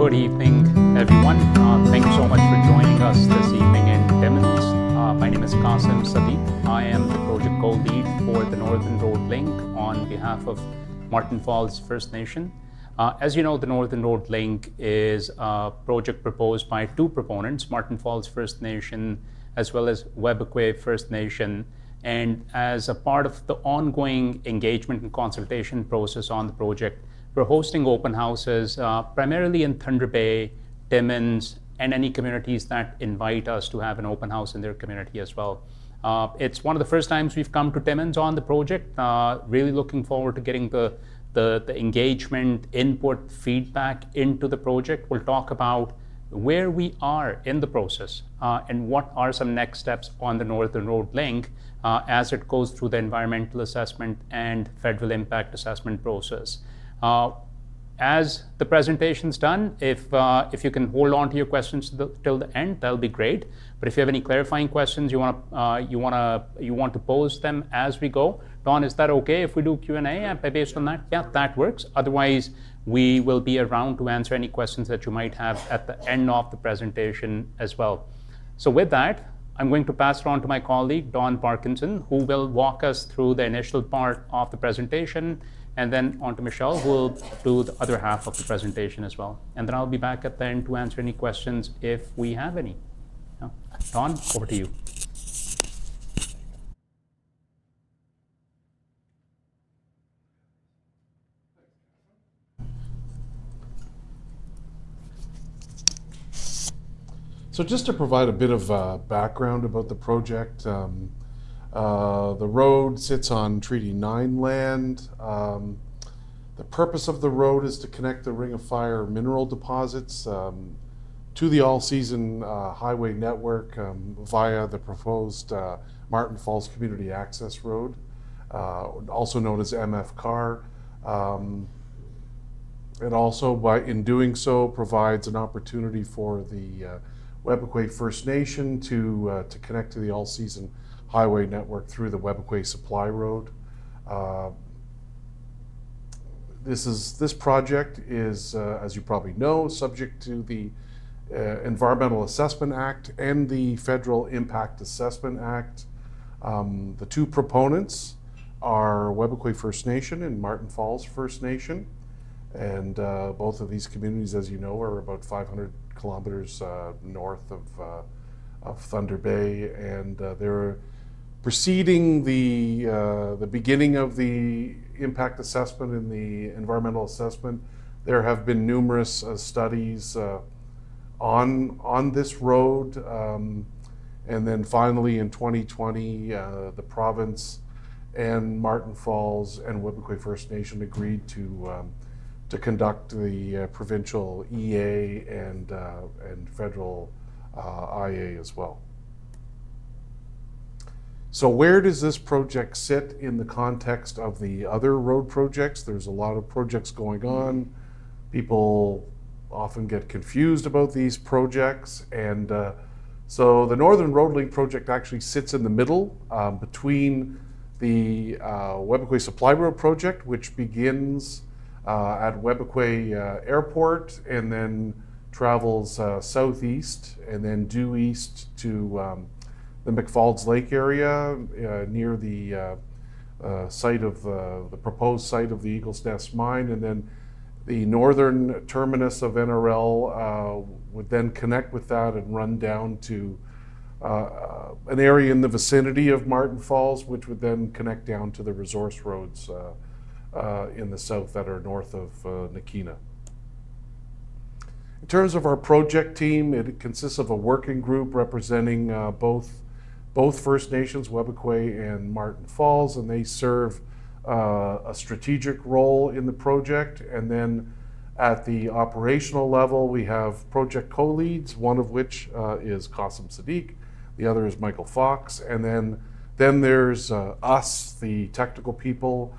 Good evening, everyone. Thank you so much for joining us this evening in Timmins. My name is Qasim Sadiq. I am the project co-lead for the Northern Road Link on behalf of Martin Falls First Nation. As you know, the Northern Road Link is a project proposed by two proponents, Martin Falls First Nation as well as Webequie First Nation. And as a part of the ongoing engagement and consultation process on the project, we're hosting open houses primarily in Thunder Bay, Timmins, and any communities that invite us to have an open house in their community as well. It's one of the first times we've come to Timmins on the project. Really looking forward to getting the engagement, input, feedback into the project. We'll talk about where we are in the process and what are some next steps on the Northern Road Link as it goes through the environmental assessment and federal impact assessment process. As the presentation's done, if you can hold on to your questions till the end, that'll be great. But if you have any clarifying questions you want to pose them as we go, Don, is that okay if we do Q&A based on that? Yeah, that works. Otherwise, we will be around to answer any questions that you might have at the end of the presentation as well. So with that, I'm going to pass it on to my colleague, Don Parkinson, who will walk us through the initial part of the presentation, and then on to Michelle, who will do the other half of the presentation as well. And then I'll be back at the end to answer any questions if we have any. Don, over to you. So just to provide a bit of background about the project, the road sits on Treaty 9 land. The purpose of the road is to connect the Ring of Fire mineral deposits to the all-season highway network via the proposed Martin Falls Community Access Road, also known as MFCAR. It also, in doing so, provides an opportunity for the Webequie First Nation to connect to the all-season highway network through the Webequie Supply Road. This project is, as you probably know, subject to the Environmental Assessment Act and the Federal Impact Assessment Act. The two proponents are Webequie First Nation and Martin Falls First Nation. And both of these communities, as you know, are about 500 kilometers north of Thunder Bay, and they're preceding the beginning of the impact assessment and the environmental assessment. There have been numerous studies on this road, and then finally in 2020, the province and Martin Falls and Webequie First Nation agreed to conduct the provincial EA and federal IA as well. So where does this project sit in the context of the other road projects? There's a lot of projects going on. People often get confused about these projects, and so the Northern Road Link project actually sits in the middle between the Webequie Supply Road project, which begins at Webequie Airport and then travels southeast and then due east to the McFalds Lake area near the site of the proposed site of the Eagle's Nest mine, and then the northern terminus of NRL would then connect with that and run down to an area in the vicinity of Martin Falls, which would then connect down to the resource roads in the south that are north of Nakina. In terms of our project team, it consists of a working group representing both First Nations, Webequie and Martin Falls, and they serve a strategic role in the project. And then at the operational level, we have project co-leads, one of which is Qasim Sadiq, the other is Michael Fox, and then there's us, the technical people,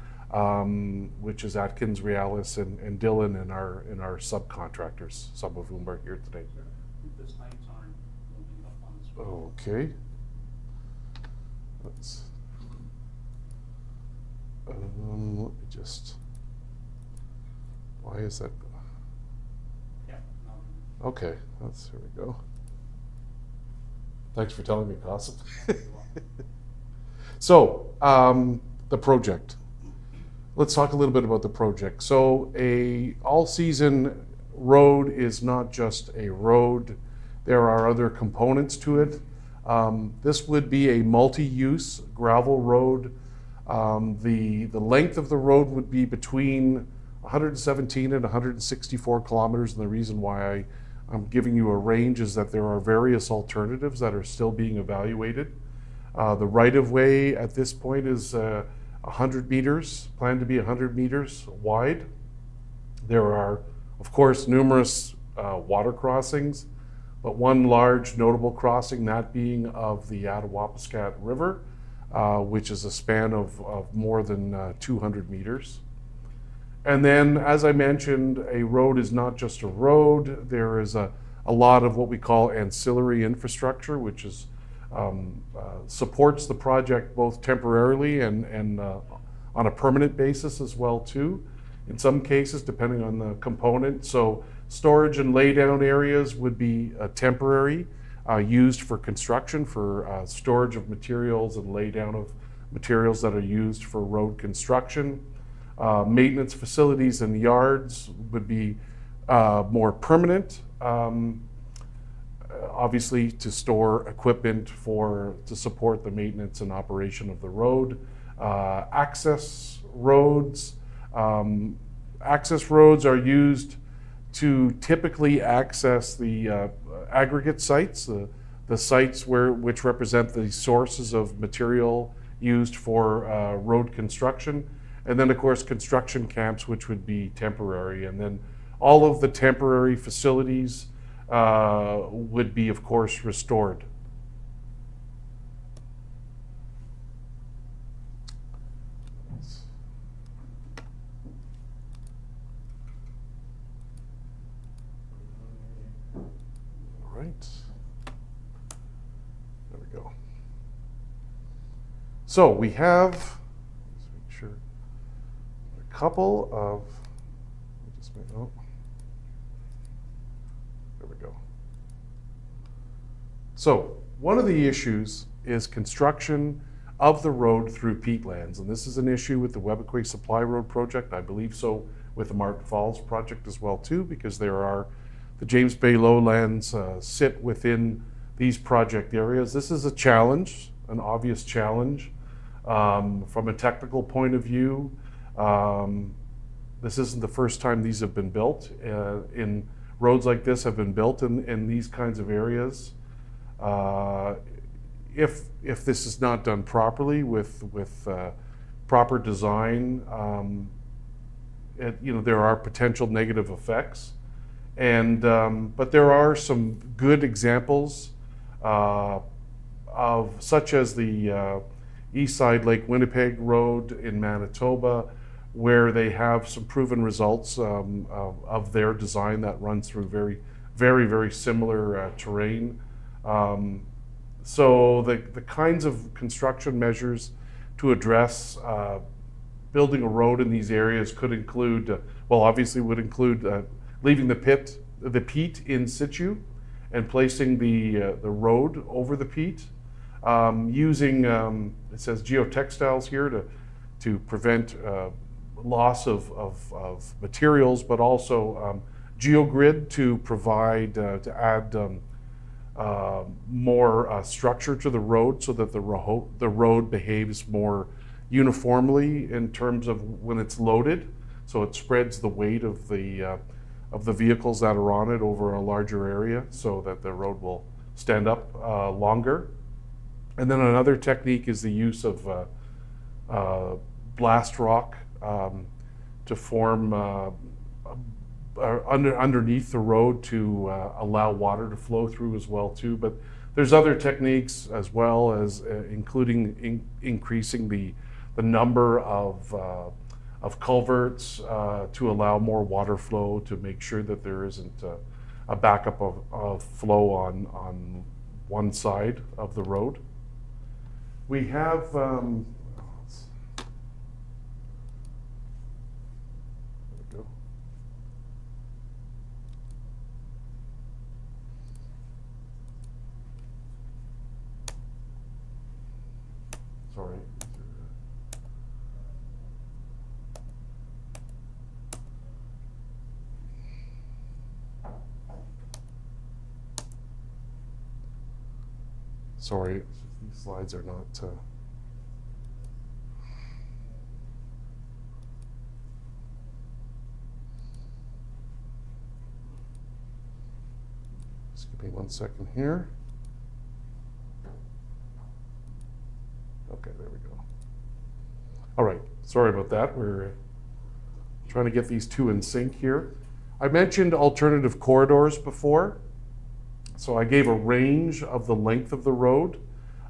which is Atkins, Realis, and Dylan, and our subcontractors, some of whom are here today. The slides aren't moving up on the screen. Okay. Let me just. Why is that? Yeah, no, Okay, here we go. Thanks for telling me, Qasim. So, the project. Let's talk a little bit about the project. So, a all-season road is not just a road. There are other components to it. This would be a multi-use gravel road. The length of the road would be between 117 and 164 kilometers, and the reason why I'm giving you a range is that there are various alternatives that are still being evaluated. The right-of-way at this point is 100 meters, planned to be 100 meters wide. There are, of course, numerous water crossings, but one large notable crossing, that being of the Attawapiskat River, which is a span of more than 200 meters. And then, as I mentioned, a road is not just a road. There is a lot of what we call ancillary infrastructure, which is supports the project both temporarily and on a permanent basis as well too. In some cases, depending on the component. So storage and laydown areas would be temporary, used for construction, for storage of materials and laydown of materials that are used for road construction. Maintenance facilities and yards would be more permanent, obviously to store equipment to support the maintenance and operation of the road. Access roads. Access roads are used to typically access the aggregate sites, the sites which represent the sources of material used for road construction. And then, of course, construction camps, which would be temporary. And then all of the temporary facilities would be, of course, restored. All right. There we go. So we have, let's make sure, a couple of, oh, there we go. So one of the issues is construction of the road through peatlands, and this is an issue with the Webequie Supply Road project. I believe so with the Martin Falls project as well too, because there are the James Bay lowlands sit within these project areas. This is a challenge, an obvious challenge. From a technical point of view, this isn't the first time these have been built. In roads like this have been built in these kinds of areas. If this is not done properly with proper design, there are potential negative effects. And but there are some good examples of such as the Eastside Lake Winnipeg Road in Manitoba, where they have some proven results of their design that runs through very similar terrain. So the kinds of construction measures to address building a road in these areas could include, well, obviously would include leaving the peat in situ and placing the road over the peat, using, it says geotextiles here to prevent loss of materials, but also geogrid to provide, to add more structure to the road so that the road behaves more uniformly in terms of when it's loaded. So it spreads the weight of the vehicles that are on it over a larger area so that the road will stand up longer. And then another technique is the use of blast rock to form underneath the road to allow water to flow through as well too. But there's other techniques as well, as including increasing the number of culverts to allow more water flow, to make sure that there isn't a backup of flow on one side of the road. We have Sorry, these slides are not... Just give me 1 second here. Okay, there we go. All right, sorry about that. We're trying to get these two in sync here. I mentioned alternative corridors before. So I gave a range of the length of the road.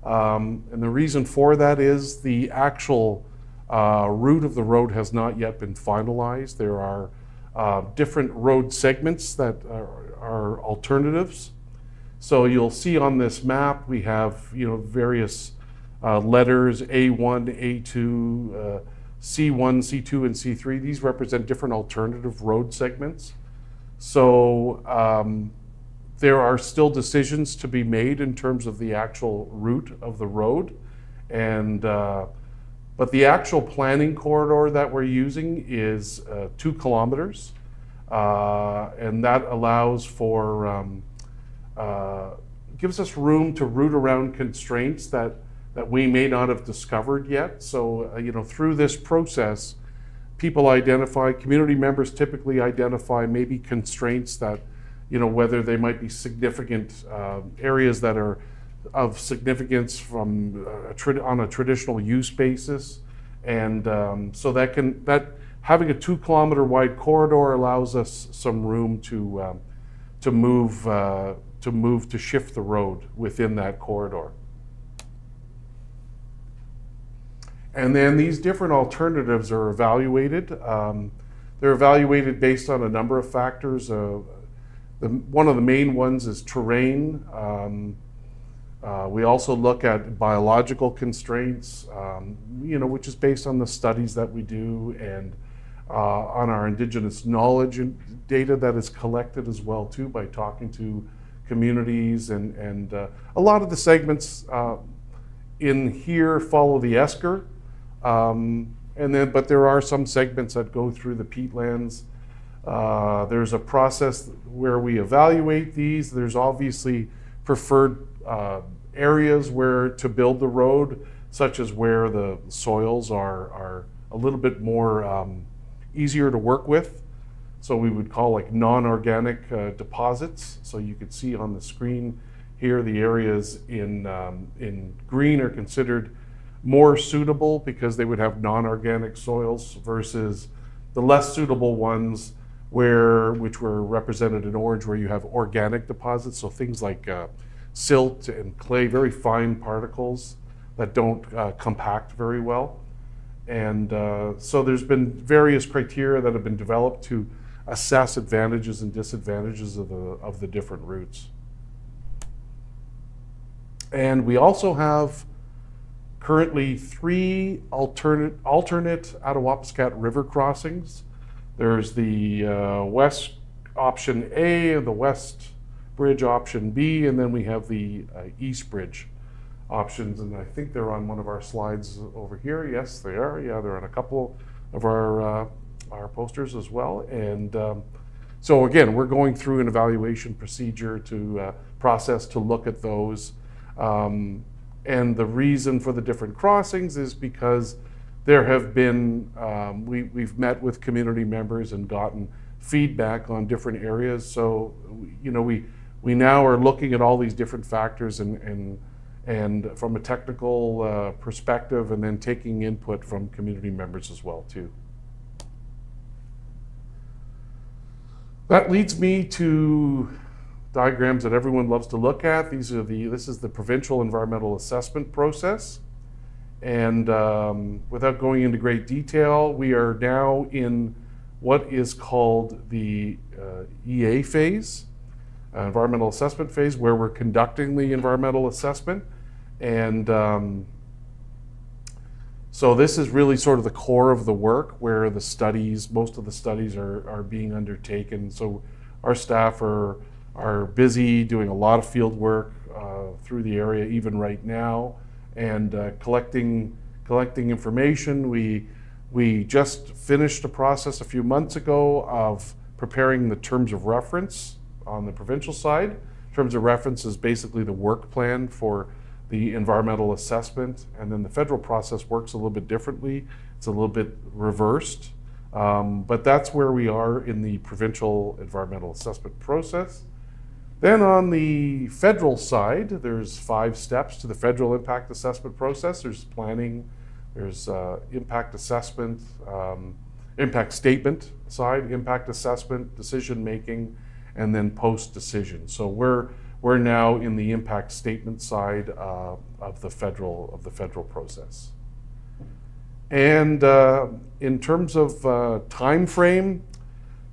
And the reason for that is the actual route of the road has not yet been finalized. There are different road segments that are alternatives. So you'll see on this map, we have various letters, A1, A2, C1, C2, and C3. These represent different alternative road segments. So there are still decisions to be made in terms of the actual route of the road. And but the actual planning corridor that we're using is 2 kilometers. And that allows for, gives us room to route around constraints that we may not have discovered yet. So, through this process, people identify, community members typically identify maybe constraints that, whether they might be significant areas that are of significance from on a traditional use basis. And so that having a 2 kilometer wide corridor allows us some room to shift the road within that corridor. And then these different alternatives are evaluated. They're evaluated based on a number of factors. One of the main ones is terrain. We also look at biological constraints, which is based on the studies that we do and on our Indigenous knowledge and data that is collected as well too by talking to communities. And a lot of the segments in here follow the esker. But there are some segments that go through the peatlands. There's a process where we evaluate these. There's obviously preferred areas where to build the road, such as where the soils are a little bit more easier to work with. So we would call like non-organic deposits. So you could see on the screen here, the areas in green are considered more suitable because they would have non-organic soils versus the less suitable ones which were represented in orange, where you have organic deposits. So things like silt and clay, very fine particles that don't compact very well. And so there's been various criteria that have been developed to assess advantages and disadvantages of the different routes. And we also have currently 3 alternate Attawapiskat River crossings. There's the west option A, the west bridge option B, and then we have the east bridge options. And I think they're on one of our slides over here. Yes, they are. Yeah, they're on a couple of our posters as well. And so again, we're going through an evaluation procedure to process to look at those. And the reason for the different crossings is because there have been, we've met with community members and gotten feedback on different areas. So, we now are looking at all these different factors and from a technical perspective, and then taking input from community members as well too. That leads me to diagrams that everyone loves to look at. This is the provincial environmental assessment process. And without going into great detail, we are now in what is called the EA phase, environmental assessment phase, where we're conducting the environmental assessment. And so this is really sort of the core of the work, where the studies, most of the studies are being undertaken. So our staff are busy doing a lot of field work through the area even right now, and collecting information. We just finished a process a few months ago of preparing the terms of reference on the provincial side. Terms of reference is basically the work plan for the environmental assessment, and then the federal process works a little bit differently. It's a little bit reversed, but that's where we are in the provincial environmental assessment process. Then on the federal side, there's 5 steps to the federal impact assessment process. There's planning, there's impact assessment, impact statement side, impact assessment, decision making, and then post-decision. So we're now in the impact statement side of the federal process. And in terms of time frame,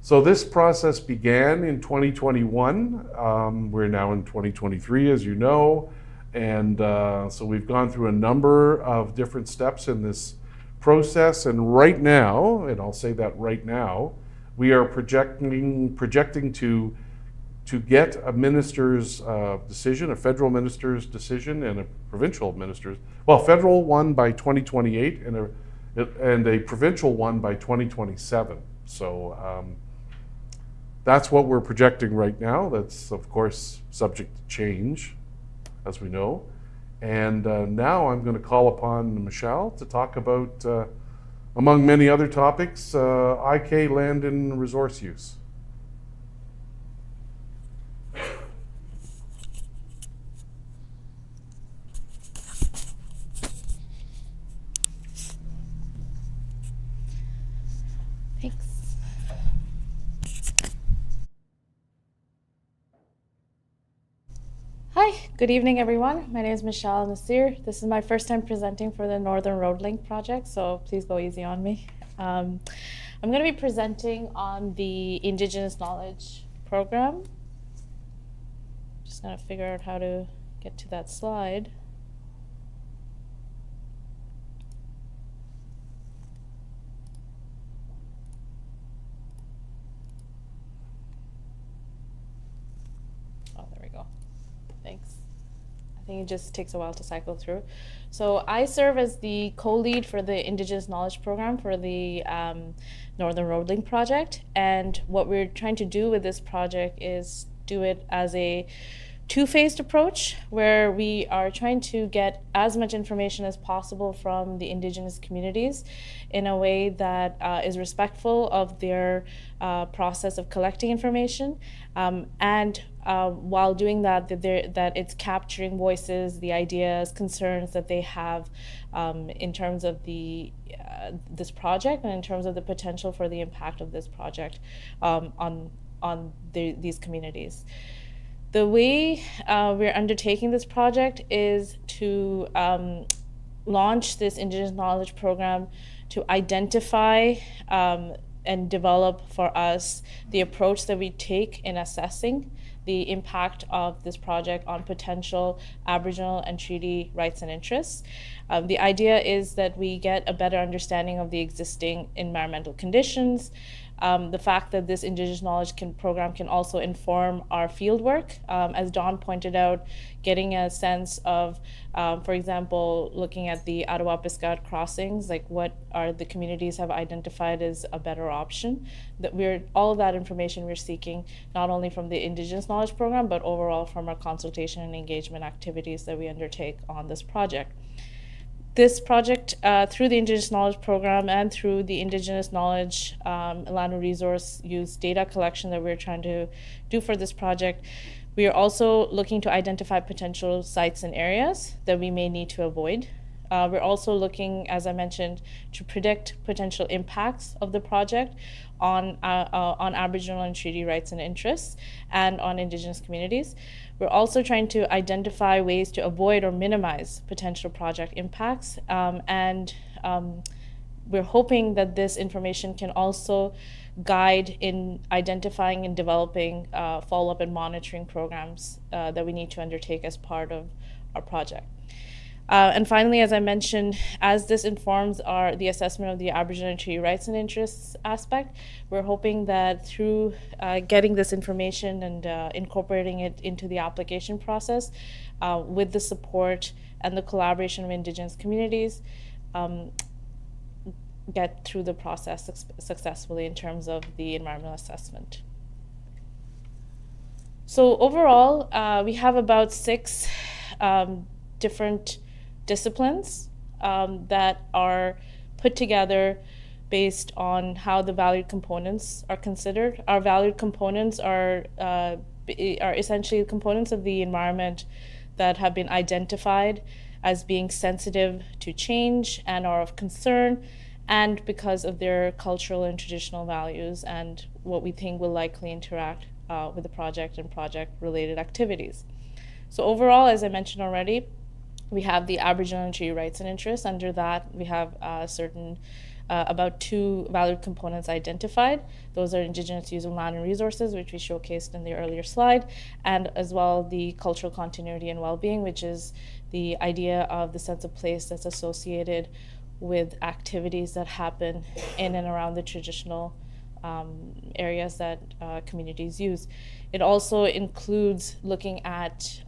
so this process began in 2021. We're now in 2023, as you know, and so we've gone through a number of different steps in this process. And right now, and I'll say that right now, we are projecting to get a minister's decision, a federal minister's decision, and a provincial minister's, well, federal one by 2028 and a provincial one by 2027. So that's what we're projecting right now. That's, of course, subject to change, as we know. And now I'm going to call upon Michelle to talk about, among many other topics, IK land and resource use. Thanks. Hi, good evening, everyone. My name is Michelle Nasir. This is my first time presenting for the Northern Road Link project, so please go easy on me. I'm going to be presenting on the Indigenous Knowledge Program. Just going to figure out how to get to that slide. Thanks. I think it just takes a while to cycle through. So I serve as the co-lead for the Indigenous Knowledge Program for the Northern Road Link project. And what we're trying to do with this project is do it as a two-phased approach, where we are trying to get as much information as possible from the Indigenous communities in a way that is respectful of their process of collecting information, and while doing that, that it's capturing voices, the ideas, concerns that they have in terms of this project and in terms of the potential for the impact of this project on these communities. The way we're undertaking this project is to launch this Indigenous Knowledge Program to identify and develop for us the approach that we take in assessing the impact of this project on potential Aboriginal and treaty rights and interests. The idea is that we get a better understanding of the existing environmental conditions, the fact that this Indigenous Knowledge Program can also inform our fieldwork. As Dawn pointed out, getting a sense of, for example, looking at the Ottawa-Piscataway crossings, like what are the communities have identified as a better option. All of that information we're seeking, not only from the Indigenous Knowledge Program, but overall from our consultation and engagement activities that we undertake on this project. This project, through the Indigenous Knowledge Program and through the Indigenous Knowledge land and resource use data collection that we're trying to do for this project, we are also looking to identify potential sites and areas that we may need to avoid. We're also looking, as I mentioned, to predict potential impacts of the project on Aboriginal and treaty rights and interests and on Indigenous communities. We're also trying to identify ways to avoid or minimize potential project impacts, and we're hoping that this information can also guide in identifying and developing follow-up and monitoring programs that we need to undertake as part of our project. And finally, as I mentioned, as this informs the assessment of the Aboriginal and treaty rights and interests aspect, we're hoping that through getting this information and incorporating it into the application process, with the support and the collaboration of Indigenous communities, get through the process successfully in terms of the environmental assessment. So overall, we have about 6 different disciplines that are put together based on how the valued components are considered. Our valued components are essentially components of the environment that have been identified as being sensitive to change and are of concern, and because of their cultural and traditional values and what we think will likely interact with the project and project-related activities. So overall, as I mentioned already, we have the Aboriginal and Treaty Rights and Interests. Under that, we have about 2 valued components identified. Those are Indigenous use of land and resources, which we showcased in the earlier slide, and as well the cultural continuity and well-being, which is the idea of the sense of place that's associated with activities that happen in and around the traditional areas that communities use. It also includes looking at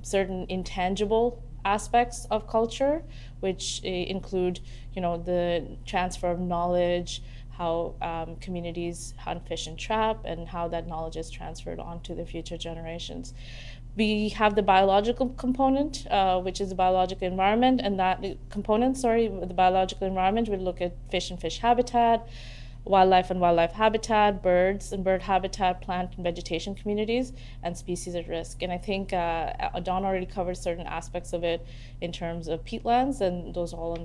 certain intangible aspects of culture, which include, the transfer of knowledge, how communities hunt, fish, and trap, and how that knowledge is transferred on to the future generations. We have the biological component, which is the biological environment, and that component, the biological environment, would look at fish and fish habitat, wildlife and wildlife habitat, birds and bird habitat, plant and vegetation communities, and species at risk. And I think Don already covered certain aspects of it in terms of peatlands, and those all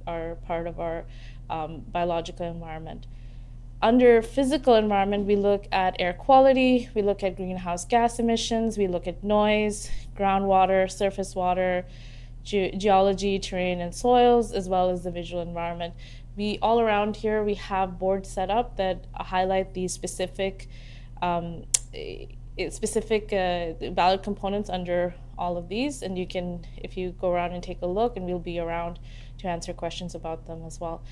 are part of our biological environment. Under physical environment, we look at air quality, we look at greenhouse gas emissions, we look at noise, groundwater, surface water, geology, terrain, and soils, as well as the visual environment. All around here, we have boards set up that highlight the specific valid components under all of these, and you can, if you go around and take a look, and we'll be around to answer questions about them as well.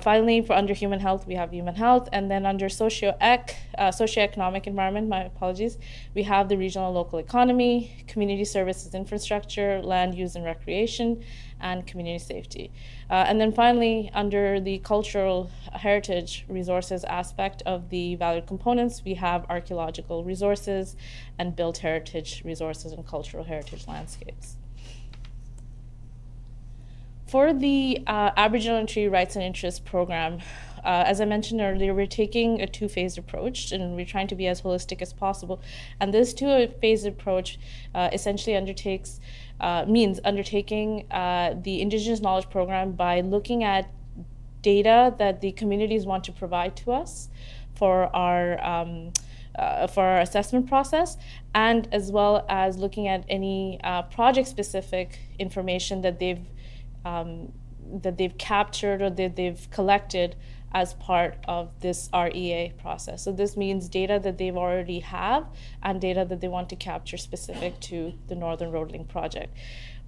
Finally, for under human health, we have human health, and then under socioeconomic environment, my apologies, we have the regional and local economy, community services infrastructure, land use and recreation, and community safety. And then finally, under the cultural heritage resources aspect of the valued components, we have archaeological resources and built heritage resources and cultural heritage landscapes. For the Aboriginal and Treaty Rights and Interests program, as I mentioned earlier, we're taking a 2-phased approach, and we're trying to be as holistic as possible. And this 2-phased approach essentially means undertaking the Indigenous Knowledge Program by looking at data that the communities want to provide to us for our assessment process, and as well as looking at any project-specific information that they've captured or that they've collected as part of this REA process. So this means data that they've already have and data that they want to capture specific to the Northern Road Link project.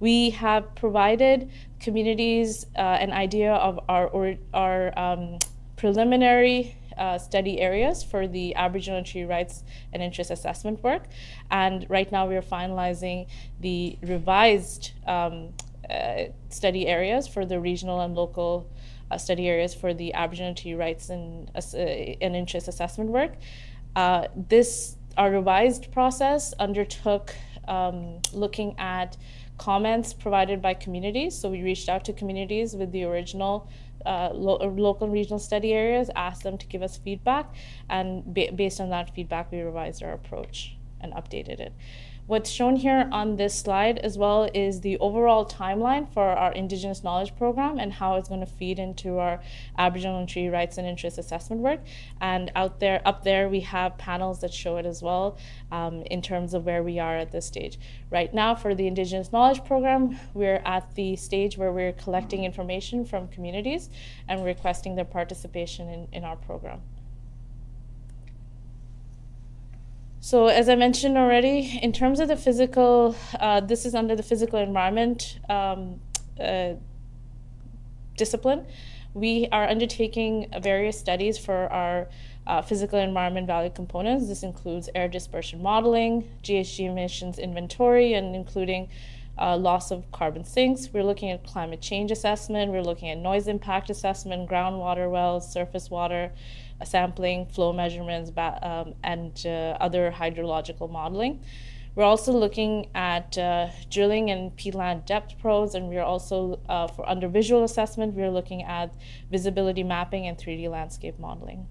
We have provided communities an idea of our preliminary study areas for the Aboriginal and Treaty Rights and Interest assessment work, and right now we are finalizing the revised study areas for the regional and local study areas for the Aboriginal and Treaty Rights and Interest assessment work. Our revised process undertook looking at comments provided by communities. So we reached out to communities with the original local and regional study areas, asked them to give us feedback, and based on that feedback, we revised our approach and updated it. What's shown here on this slide as well is the overall timeline for our Indigenous Knowledge Program and how it's going to feed into our Aboriginal and Treaty Rights and Interest assessment work. And up there, we have panels that show it as well in terms of where we are at this stage. Right now, for the Indigenous Knowledge Program, we're at the stage where we're collecting information from communities and requesting their participation in our program. So as I mentioned already, in terms of the physical, this is under the physical environment discipline. We are undertaking various studies for our physical environment value components. This includes air dispersion modeling, GHG emissions inventory, and including loss of carbon sinks. We're looking at climate change assessment. We're looking at noise impact assessment, groundwater wells, surface water sampling, flow measurements, and other hydrological modeling. We're also looking at drilling and peatland depth probes, and we're also, for under visual assessment, we're looking at visibility mapping and 3D landscape modeling.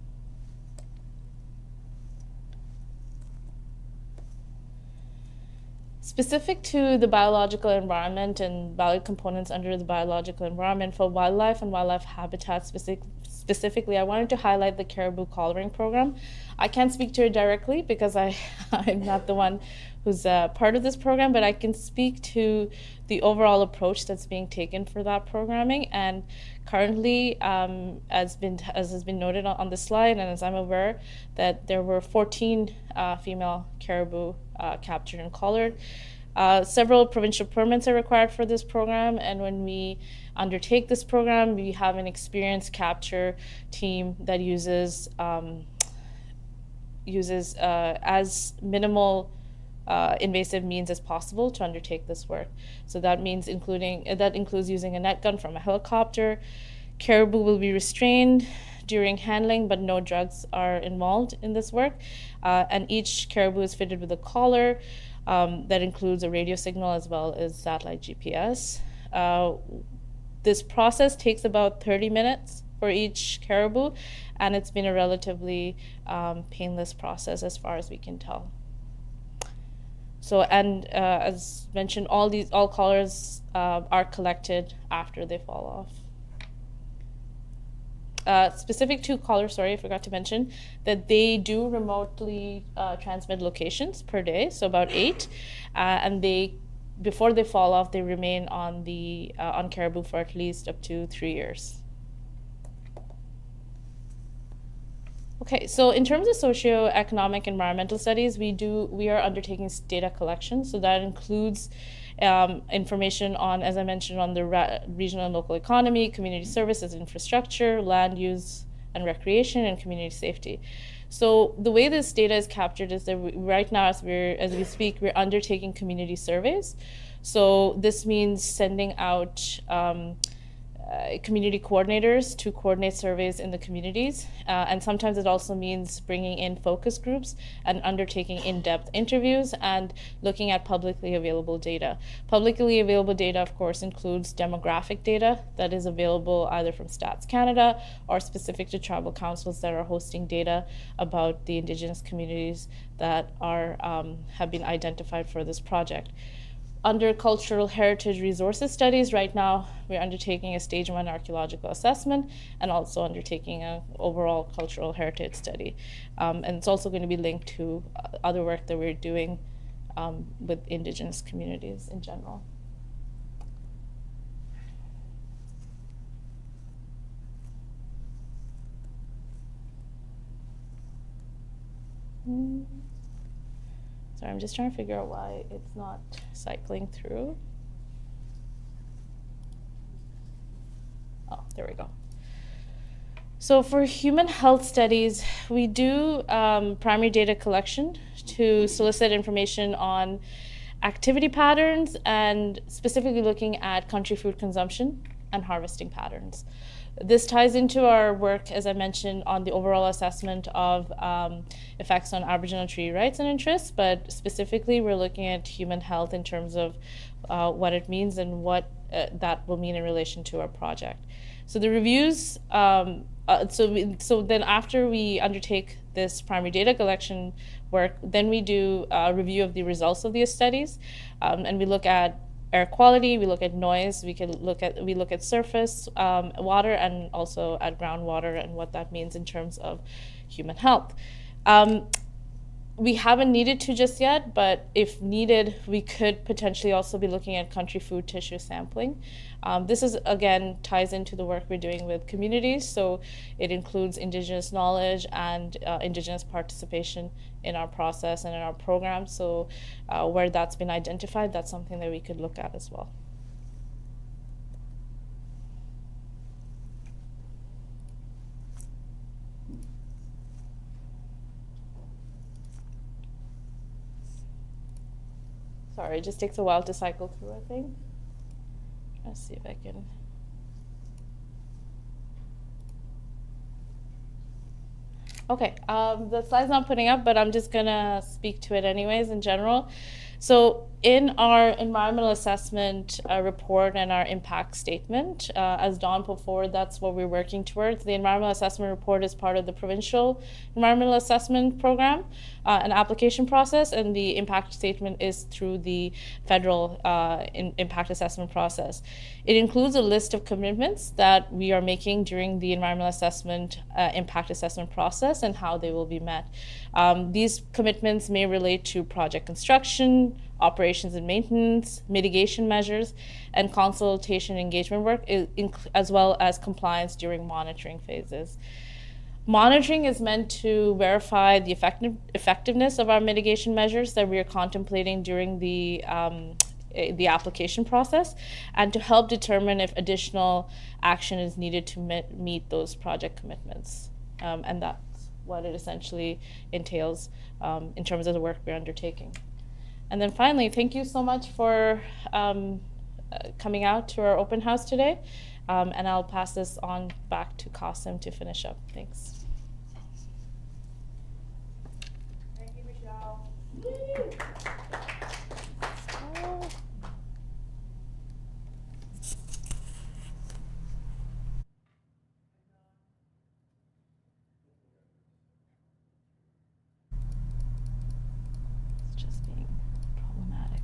Specific to the biological environment and value components under the biological environment for wildlife and wildlife habitat specifically, I wanted to highlight the caribou collaring program. I can't speak to it directly because I'm not the one who's part of this program, but I can speak to the overall approach that's being taken for that programming. And currently, as has been noted on the slide, and as I'm aware, that there were 14 female caribou captured and collared. Several provincial permits are required for this program, and when we undertake this program, we have an experienced capture team that uses as minimal invasive means as possible to undertake this work. So that means includes using a net gun from a helicopter. Caribou will be restrained during handling, but no drugs are involved in this work. And each caribou is fitted with a collar that includes a radio signal as well as satellite GPS. This process takes about 30 minutes for each caribou, and it's been a relatively painless process as far as we can tell. So, and as mentioned, all collars are collected after they fall off. Specific to collars, sorry, I forgot to mention that they do remotely transmit locations per day, so about 8, and before they fall off, they remain on caribou for at least up to 3 years. Okay, so in terms of socioeconomic environmental studies, we are undertaking data collection, so that includes information on, as I mentioned, on the regional and local economy, community services, infrastructure, land use and recreation, and community safety. So the way this data is captured is that right now, as we speak, we're undertaking community surveys. So this means sending out community coordinators to coordinate surveys in the communities. And sometimes it also means bringing in focus groups and undertaking in-depth interviews and looking at publicly available data. Publicly available data, of course, includes demographic data that is available either from Stats Canada or specific to tribal councils that are hosting data about the Indigenous communities that have been identified for this project. Under cultural heritage resources studies, right now we're undertaking a stage 1 archaeological assessment and also undertaking an overall cultural heritage study. And it's also going to be linked to other work that we're doing with Indigenous communities in general. Sorry, I'm just trying to figure out why it's not cycling through. Oh, there we go. So for human health studies, we do primary data collection to solicit information on activity patterns and specifically looking at country food consumption and harvesting patterns. This ties into our work, as I mentioned, on the overall assessment of effects on Aboriginal treaty rights and interests, but specifically we're looking at human health in terms of what it means and what that will mean in relation to our project. So the reviews, so then after we undertake this primary data collection work, then we do a review of the results of these studies, and we look at air quality, we look at noise, we look at surface water, and also at groundwater and what that means in terms of human health. We haven't needed to just yet, but if needed, we could potentially also be looking at country food tissue sampling. This is, again, ties into the work we're doing with communities, so it includes Indigenous knowledge and Indigenous participation in our process and in our program. So where that's been identified, that's something that we could look at as well. Sorry, it just takes a while to cycle through, I think. Let's see if I can. Okay, the slide's not putting up, but I'm just gonna speak to it anyways in general. So in our environmental assessment report and our impact statement, as Don put forward, that's what we're working towards. The environmental assessment report is part of the provincial environmental assessment program, an application process, and the impact statement is through the federal impact assessment process. It includes a list of commitments that we are making during the environmental assessment impact assessment process and how they will be met. These commitments may relate to project construction, operations and maintenance, mitigation measures, and consultation engagement work, as well as compliance during monitoring phases. Monitoring is meant to verify the effectiveness of our mitigation measures that we are contemplating during the application process, and to help determine if additional action is needed to meet those project commitments. And that's what it essentially entails in terms of the work we're undertaking. And then finally, thank you so much for coming out to our open house today. And I'll pass this on back to Qasim to finish up. Thanks. Thank you, Michelle. It's just being problematic.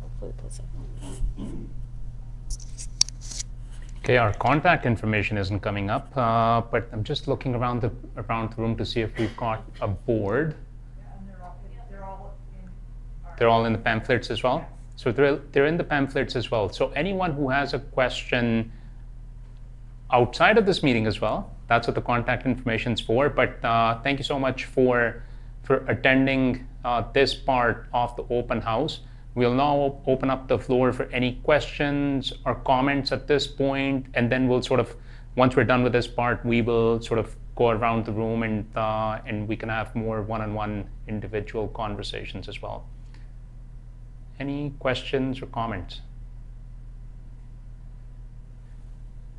Hopefully it pulls up. Okay, our contact information isn't coming up, but I'm just looking around the room to see if we've got a board. Yeah, and They're all in the pamphlets as well. So they're in the pamphlets as well. So anyone who has a question outside of this meeting as well, that's what the contact information is for. But thank you so much for attending this part of the open house. We'll now open up the floor for any questions or comments at this point, and then we'll sort of, once we're done with this part, we will sort of go around the room and we can have more one-on-one individual conversations as well. Any questions or comments?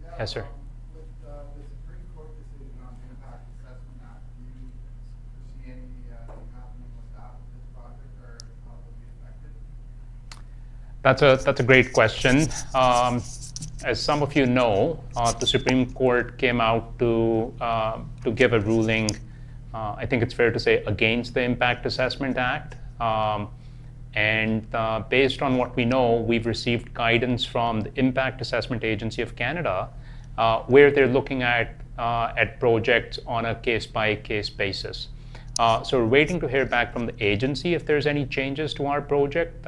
Yeah, Yes, sir. With the Supreme Court decision on the Impact Assessment Act, do you foresee anything happening with that, with this project, or how it will be affected? That's a great question. As some of you know, the Supreme Court came out to give a ruling, I think it's fair to say, against the Impact Assessment Act. And based on what we know, we've received guidance from the Impact Assessment Agency of Canada, where they're looking at projects on a case-by-case basis. So we're waiting to hear back from the agency if there's any changes to our project.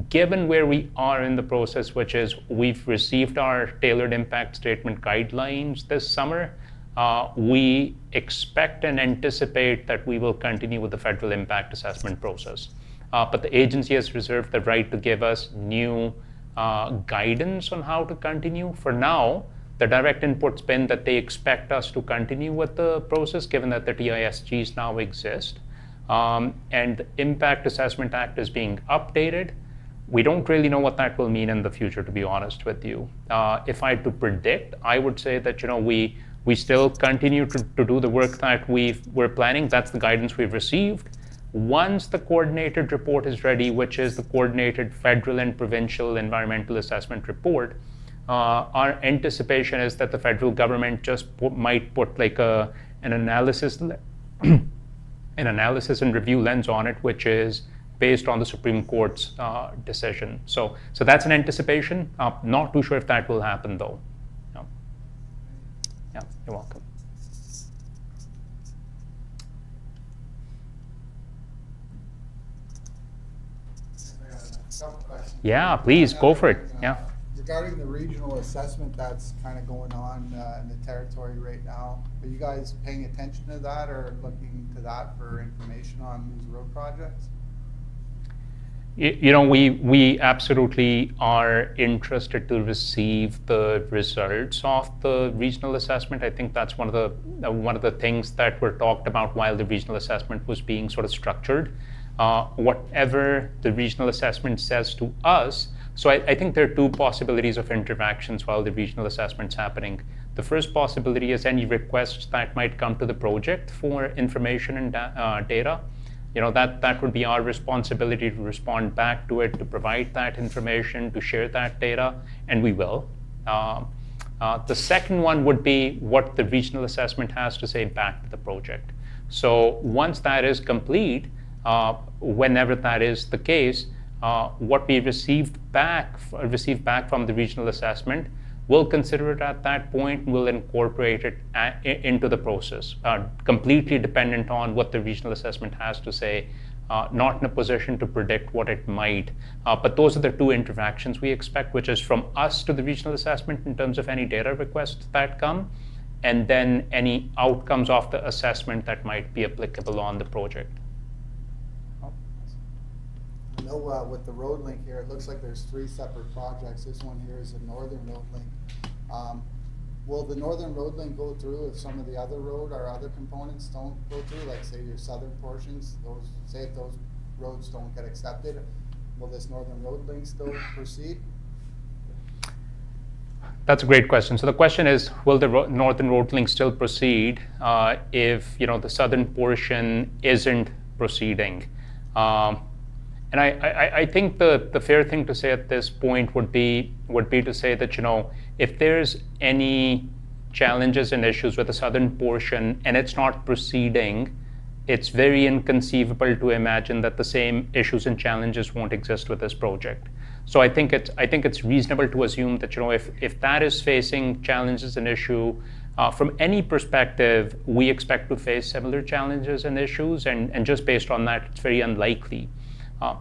Given where we are in the process, which is we've received our tailored impact statement guidelines this summer, we expect and anticipate that we will continue with the federal impact assessment process. But the agency has reserved the right to give us new guidance on how to continue. For now, the direct input's been that they expect us to continue with the process, given that the TISGs now exist. And the Impact Assessment Act is being updated. We don't really know what that will mean in the future, to be honest with you. If I had to predict, I would say that we still continue to do the work that we're planning. That's the guidance we've received. Once the coordinated report is ready, which is the coordinated federal and provincial environmental assessment report, our anticipation is that the federal government just might put like an analysis an analysis and review lens on it, which is based on the Supreme Court's decision. So that's an anticipation. Not too sure if that will happen, though. Yeah, you're welcome. Yeah, please go for it. Yeah. Regarding the regional assessment that's kind of going on in the territory right now, are you guys paying attention to that or looking to that for information on these road projects? We absolutely are interested to receive the results of the regional assessment. I think that's one of the things that were talked about while the regional assessment was being sort of structured. Whatever the regional assessment says to us, so I think there are two possibilities of interactions while the regional assessment's happening. The first possibility is any requests that might come to the project for information and data. that would be our responsibility to respond back to it, to provide that information, to share that data, and we will. The second one would be what the regional assessment has to say back to the project. So once that is complete, whenever that is the case, what we received back from the regional assessment, we'll consider it at that point. We'll incorporate it into the process, completely dependent on what the regional assessment has to say. Not in a position to predict what it might, but those are the two interactions we expect, which is from us to the regional assessment in terms of any data requests that come, and then any outcomes of the assessment that might be applicable on the project. I know with the road link here, it looks like there's 3 separate projects. This one here is a northern road link. Will the northern road link go through if some of the other road or other components don't go through, like say your southern portions, say if those roads don't get accepted, will this northern road link still proceed? That's a great question. So the question is, will the northern road link still proceed if the southern portion isn't proceeding? And I think the fair thing to say at this point would be to say that if there's any challenges and issues with the southern portion and it's not proceeding, it's very inconceivable to imagine that the same issues and challenges won't exist with this project. So I think it's reasonable to assume that if that is facing challenges and issue from any perspective, we expect to face similar challenges and issues, and just based on that, it's very unlikely.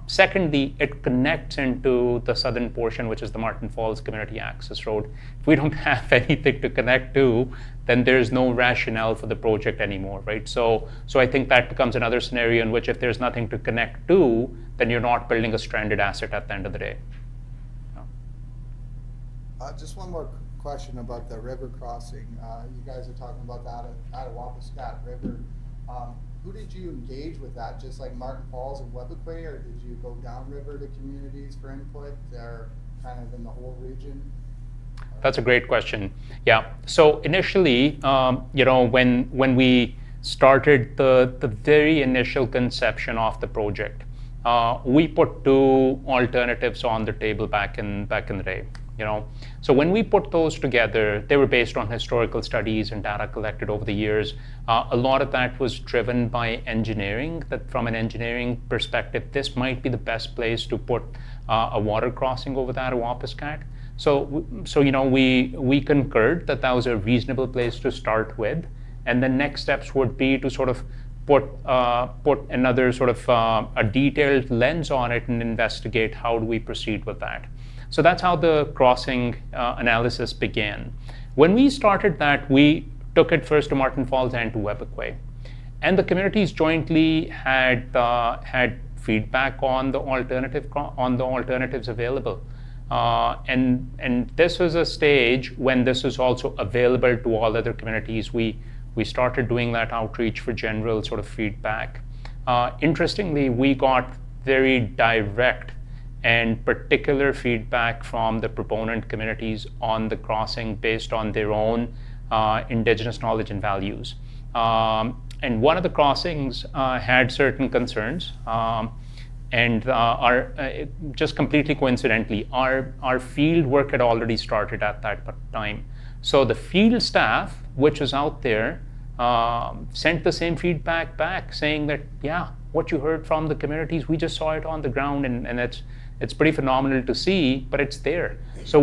Secondly, it connects into the southern portion, which is the Martin Falls Community Access Road. If we don't have anything to connect to, then there's no rationale for the project anymore, right? So I think that becomes another scenario in which if there's nothing to connect to, then you're not building a stranded asset at the end of the day. Just one more question about the river crossing. You guys are talking about that at Wapiskat River. Who did you engage with that? Just like Martin Falls and Webequay, or did you go downriver to communities for input, or kind of in the whole region? That's a great question. Yeah. So initially, when we started the very initial conception of the project, we put 2 alternatives on the table back in the day. So when we put those together, they were based on historical studies and data collected over the years. A lot of that was driven by engineering, that from an engineering perspective, this might be the best place to put a water crossing over that Wapiskat. So we concurred that was a reasonable place to start with, and the next steps would be to sort of put another sort of a detailed lens on it and investigate how do we proceed with that. So that's how the crossing analysis began. When we started that, we took it first to Martin Falls and to Webequay. And the communities jointly had feedback on the alternatives available. And this was a stage when this was also available to all other communities. We started doing that outreach for general sort of feedback. Interestingly, we got very direct and particular feedback from the proponent communities on the crossing based on their own Indigenous knowledge and values. And one of the crossings had certain concerns, and just completely coincidentally, our field work had already started at that time. So the field staff, which was out there, sent the same feedback back saying that, yeah, what you heard from the communities, we just saw it on the ground, and it's pretty phenomenal to see, but it's there. So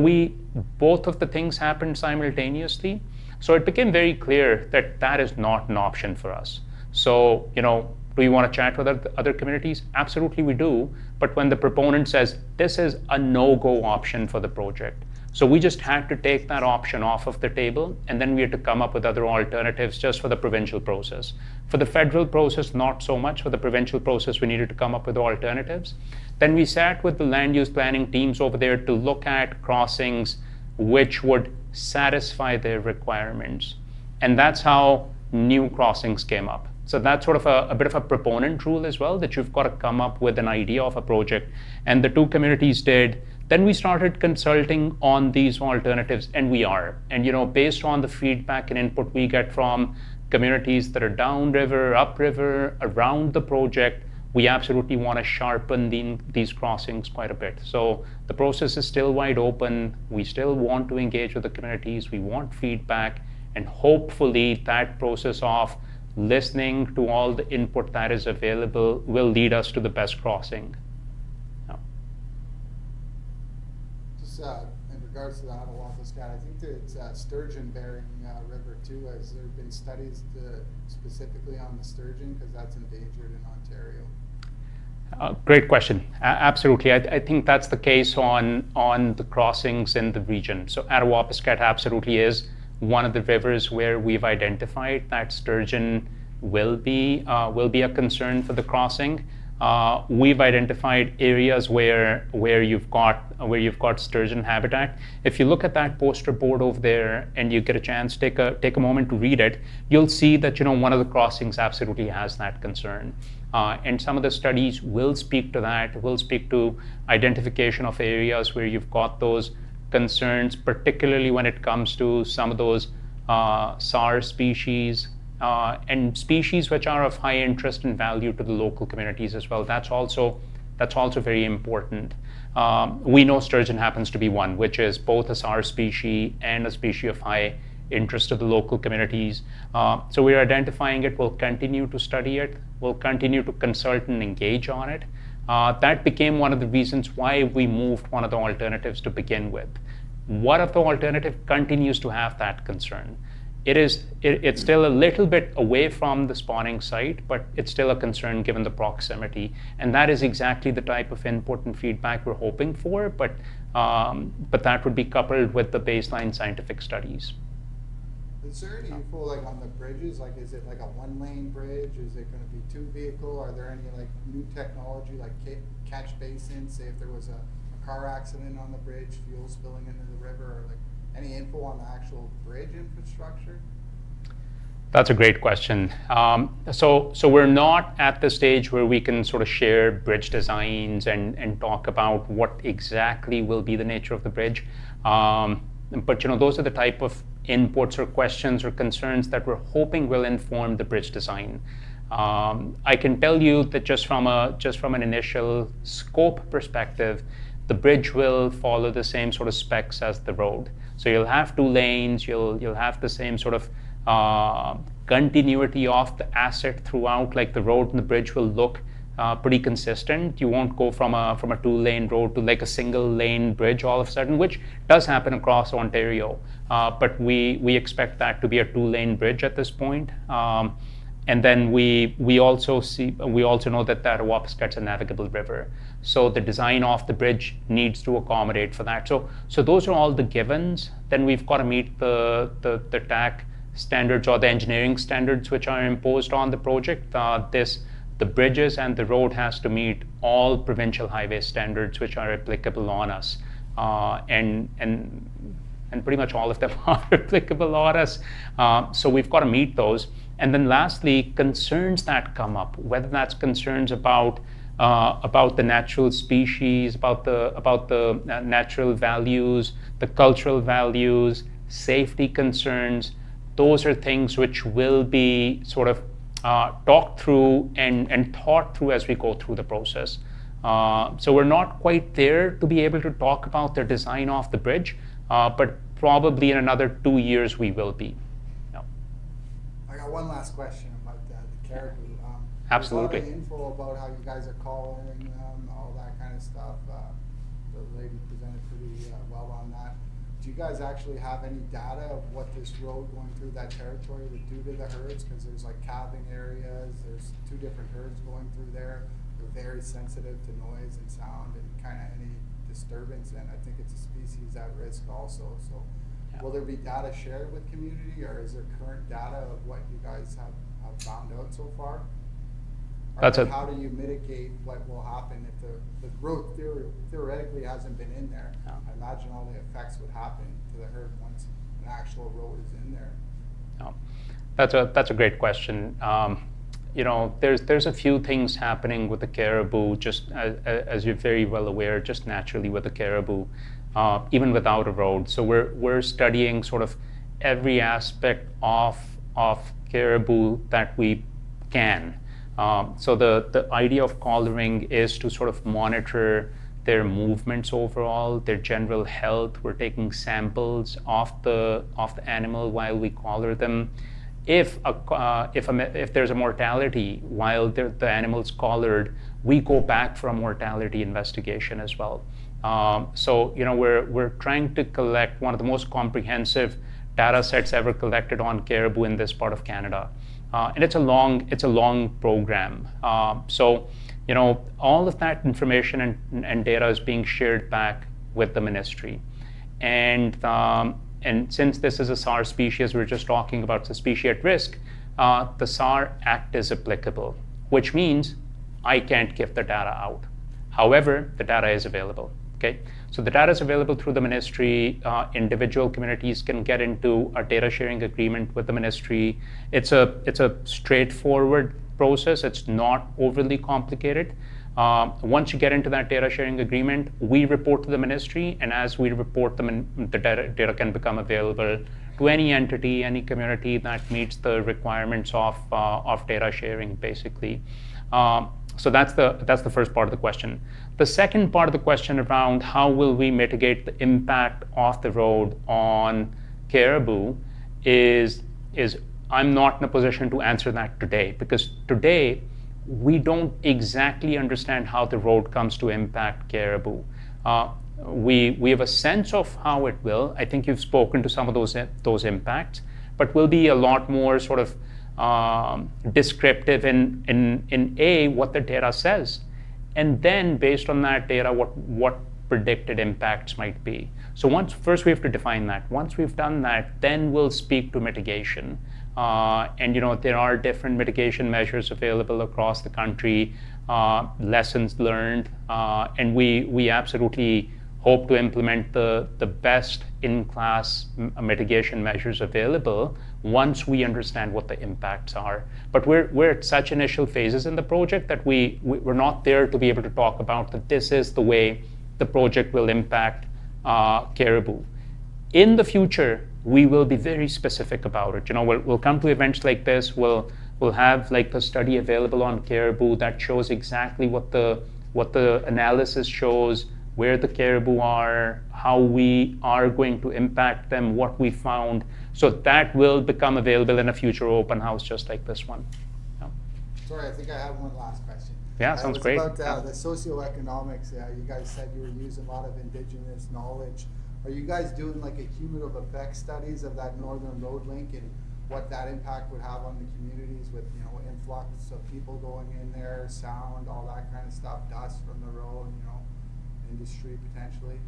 both of the things happened simultaneously. So it became very clear that that is not an option for us. So, do we want to chat with other communities? Absolutely we do. But when the proponent says, this is a no-go option for the project, so we just had to take that option off of the table, and then we had to come up with other alternatives just for the provincial process. For the federal process, not so much. For the provincial process, we needed to come up with alternatives. Then we sat with the land use planning teams over there to look at crossings which would satisfy their requirements. And that's how new crossings came up. So that's sort of a bit of a proponent rule as well, that you've got to come up with an idea of a project. And the 2 communities did. Then we started consulting on these alternatives, and we are. And based on the feedback and input we get from communities that are downriver, upriver, around the project, we absolutely want to sharpen these crossings quite a bit. So the process is still wide open. We still want to engage with the communities. We want feedback, and hopefully that process of listening to all the input that is available will lead us to the best crossing. Yeah. Just in regards to the Attawapaskat, I think that it's sturgeon-bearing river too. Has there been studies specifically on the sturgeon, because that's endangered in Ontario? Great question. Absolutely. I think that's the case on the crossings in the region. So Attawapaskat absolutely is one of the rivers where we've identified that sturgeon will be a concern for the crossing. We've identified areas where you've got sturgeon habitat. If you look at that poster board over there and you get a chance, take a moment to read it, you'll see that one of the crossings absolutely has that concern. And some of the studies will speak to that, will speak to identification of areas where you've got those concerns, particularly when it comes to some of those SAR species and species which are of high interest and value to the local communities as well. That's also very important. We know sturgeon happens to be one, which is both a SAR species and a species of high interest to the local communities. So we're identifying it, we'll continue to study it, we'll continue to consult and engage on it. That became one of the reasons why we moved one of the alternatives to begin with. What if the alternative continues to have that concern? It's still a little bit away from the spawning site, but it's still a concern given the proximity. And that is exactly the type of input and feedback we're hoping for, but that would be coupled with the baseline scientific studies. Is there any info like on the bridges? Like, is it like a one-lane bridge? Is it going to be two-vehicle? Are there any like new technology like catch basins? Say if there was a car accident on the bridge, fuel spilling into the river, or like any info on the actual bridge infrastructure? That's a great question. So we're not at the stage where we can sort of share bridge designs and talk about what exactly will be the nature of the bridge. But those are the type of inputs or questions or concerns that we're hoping will inform the bridge design. I can tell you that just from an initial scope perspective, the bridge will follow the same sort of specs as the road. So you'll have 2 lanes, you'll have the same sort of continuity of the asset throughout. Like the road and the bridge will look pretty consistent. You won't go from a 2-lane road to like a single-lane bridge all of a sudden, which does happen across Ontario. But we expect that to be a 2-lane bridge at this point. And then we also know that the Attawapaskat is a navigable river. So the design of the bridge needs to accommodate for that. So those are all the givens. Then we've got to meet the TAC standards or the engineering standards which are imposed on the project. The bridges and the road has to meet all provincial highway standards which are applicable on us. And pretty much all of them are applicable on us. So we've got to meet those. And then lastly, concerns that come up, whether that's concerns about the natural species, about the natural values, the cultural values, safety concerns. Those are things which will be sort of talked through and thought through as we go through the process. So we're not quite there to be able to talk about the design of the bridge, but probably in another 2 years we will be. Yeah. I got one last question about the caribou. Absolutely. There's a lot of info about how you guys are calling them, all that kind of stuff. The lady presented pretty well on that. Do you guys actually have any data of what this road going through that territory would do to the herds? Because there's like calving areas, there's 2 different herds going through there. They're very sensitive to noise and sound and kind of any disturbance, and I think it's a species at risk also. So will there be data shared with community, or is there current data of what you guys have found out so far? How do you mitigate what will happen if the growth theoretically hasn't been in there? Yeah. I imagine all the effects would happen to the herd once an actual road is in there. Yeah. That's a great question. There's a few things happening with the caribou, just as you're very well aware, just naturally with the caribou, even without a road. So we're studying sort of every aspect of caribou that we can. So the idea of collaring is to sort of monitor their movements overall, their general health. We're taking samples of the animal while we collar them. If there's a mortality while the animal's collared, we go back for a mortality investigation as well. So we're trying to collect one of the most comprehensive data sets ever collected on caribou in this part of Canada, and it's a long program. So all of that information and data is being shared back with the ministry, and since this is a SAR species, we're just talking about the species at risk, the SAR Act is applicable, which means I can't give the data out. However, the data is available. Okay, so the data is available through the ministry. Individual communities can get into a data sharing agreement with the ministry. It's a straightforward process. It's not overly complicated. Once you get into that data sharing agreement, we report to the ministry, and as we report them, the data can become available to any entity, any community that meets the requirements of data sharing, basically. So that's the first part of the question. The second part of the question around how will we mitigate the impact of the road on caribou is I'm not in a position to answer that today, because today we don't exactly understand how the road comes to impact caribou. We have a sense of how it will. I think you've spoken to some of those impacts, but we'll be a lot more sort of descriptive in what the data says, and then based on that data, what predicted impacts might be. So first we have to define that. Once we've done that, then we'll speak to mitigation. And there are different mitigation measures available across the country, lessons learned, and we absolutely hope to implement the best in-class mitigation measures available once we understand what the impacts are. But we're at such initial phases in the project that we're not there to be able to talk about that this is the way the project will impact caribou. In the future, we will be very specific about it. We'll come to events like this. We'll have like the study available on caribou that shows exactly what the analysis shows, where the caribou are, how we are going to impact them, what we found. So that will become available in a future open house just like this one. Yeah. Sorry, I think I have one last question. Yeah, sounds great. About the socioeconomics. You guys said you were using a lot of Indigenous knowledge. Are you guys doing like a cumulative effect studies of that northern road link and what that impact would have on the communities with influx of people going in there, sound, all that kind of stuff, dust from the road, industry potentially?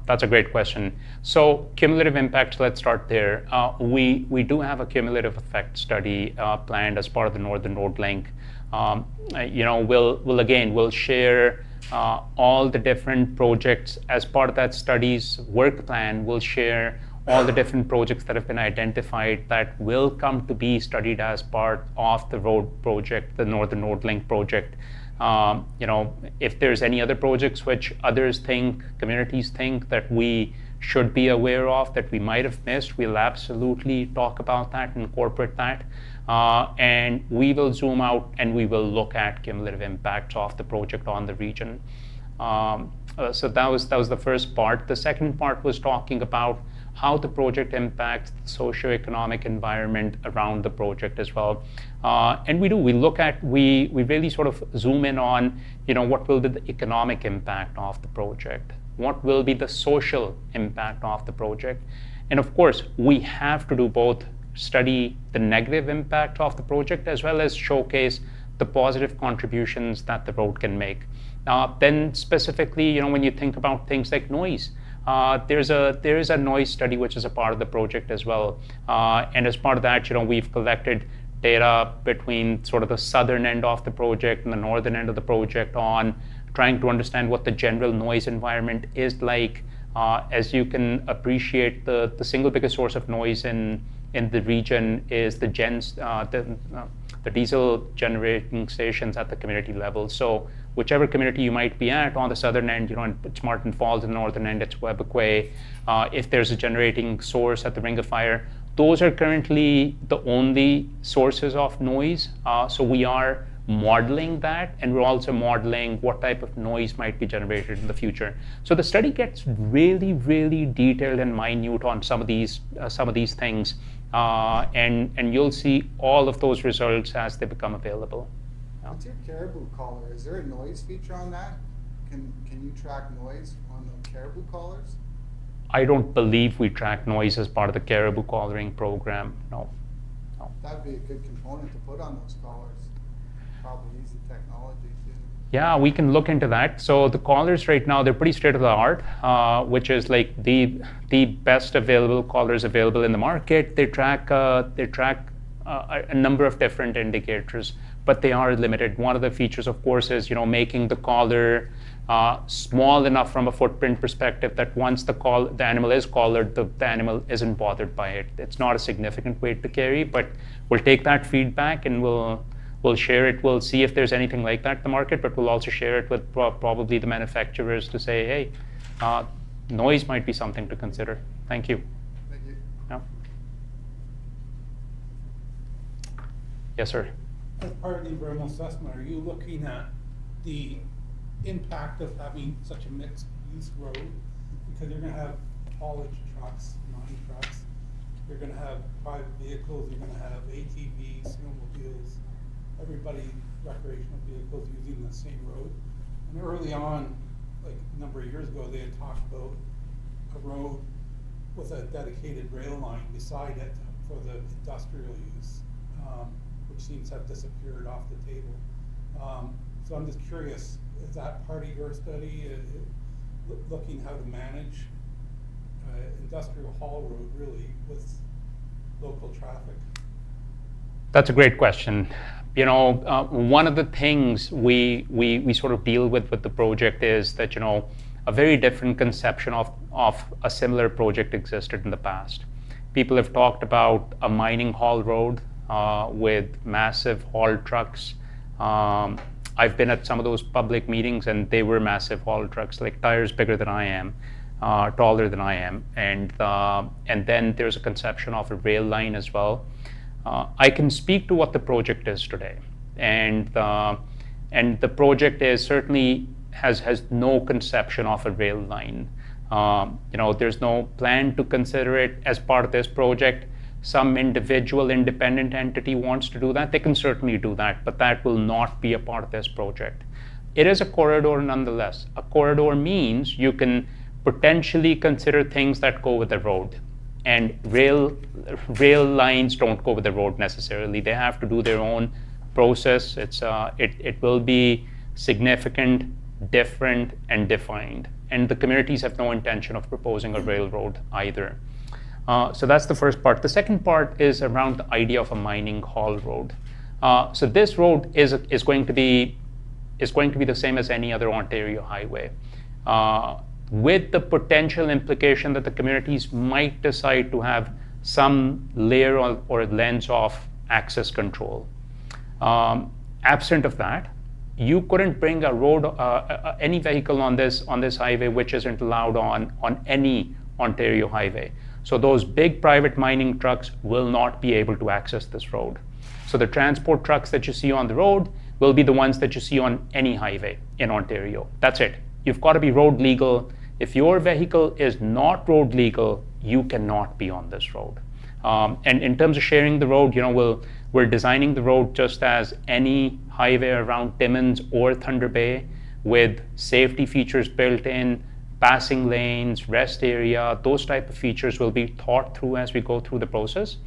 That's a great question. So cumulative impacts, let's start there. We do have a cumulative effect study planned as part of the Northern Road Link. We'll share all the different projects as part of that study's work plan. We'll share all the different projects that have been identified that will come to be studied as part of the road project, the Northern Road Link project. If there's any other projects which communities think that we should be aware of, that we might have missed, we'll absolutely talk about that, incorporate that, and we will zoom out and we will look at cumulative impacts of the project on the region. So that was the first part. The second part was talking about how the project impacts the socioeconomic environment around the project as well. And we really sort of zoom in on, what will be the economic impact of the project? What will be the social impact of the project? And of course, we have to do both, study the negative impact of the project as well as showcase the positive contributions that the road can make. Then specifically, when you think about things like noise, there is a noise study which is a part of the project as well. And as part of that, we've collected data between sort of the southern end of the project and the northern end of the project on trying to understand what the general noise environment is like. As you can appreciate, the single biggest source of noise in the region is the diesel generating stations at the community level. So whichever community you might be at on the southern end, it's Martin Falls, in the northern end, it's Webequay. If there's a generating source at the Ring of Fire, Those are currently the only sources of noise. So we are modeling that, and we're also modeling what type of noise might be generated in the future. So the study gets really, really detailed and minute on some of these things, and you'll see all of those results as they become available. What's your caribou collar? Is there a noise feature on that? Can you track noise on the caribou collars? I don't believe we track noise as part of the caribou collaring program. No. That'd be a good component to put on those collars. Probably easy technology too. Yeah, we can look into that. So the collars right now, they're pretty state of the art, which is like the best available collars available in the market. They track a number of different indicators, but they are limited. One of the features, of course, is making the collar small enough from a footprint perspective that once the animal is collared, the animal isn't bothered by it. It's not a significant weight to carry, but we'll take that feedback and we'll share it. We'll see if there's anything like that in the market, but we'll also share it with probably the manufacturers to say, hey, noise might be something to consider. Thank you. Thank you. Yeah. Yes, sir. As part of the environmental assessment, are you looking at the impact of having such a mixed-use road? Because you're going to have haulage trucks, mine trucks, you're going to have private vehicles, you're going to have ATVs, snowmobiles, everybody, recreational vehicles using the same road. And early on, like a number of years ago, they had talked about a road with a dedicated rail line beside it for the industrial use, which seems to have disappeared off the table. So I'm just curious, is that part of your study, looking how to manage industrial haul road really with local traffic? That's a great question. One of the things we sort of deal with the project is that, a very different conception of a similar project existed in the past. People have talked about a mining haul road with massive haul trucks. I've been at some of those public meetings and they were massive haul trucks, like tires bigger than I am, taller than I am. And then there's a conception of a rail line as well. I can speak to what the project is today, and the project is certainly has no conception of a rail line. There's no plan to consider it as part of this project. Some individual independent entity wants to do that, they can certainly do that, but that will not be a part of this project. It is a corridor nonetheless. A corridor means you can potentially consider things that go with the road. And rail lines don't go with the road necessarily. They have to do their own process. It will be significant, different, and defined. And the communities have no intention of proposing a railroad either. So that's the first part. The second part is around the idea of a mining haul road. So this road is going to be the same as any other Ontario highway, with the potential implication that the communities might decide to have some layer or lens of access control. Absent of that, you couldn't bring a road, any vehicle on this highway which isn't allowed on any Ontario highway. So those big private mining trucks will not be able to access this road. So the transport trucks that you see on the road will be the ones that you see on any highway in Ontario. That's it. You've got to be road legal. If your vehicle is not road legal, you cannot be on this road. And in terms of sharing the road, we're designing the road just as any highway around Timmins or Thunder Bay, with safety features built in, passing lanes, rest area. Those type of features will be thought through as we go through the process,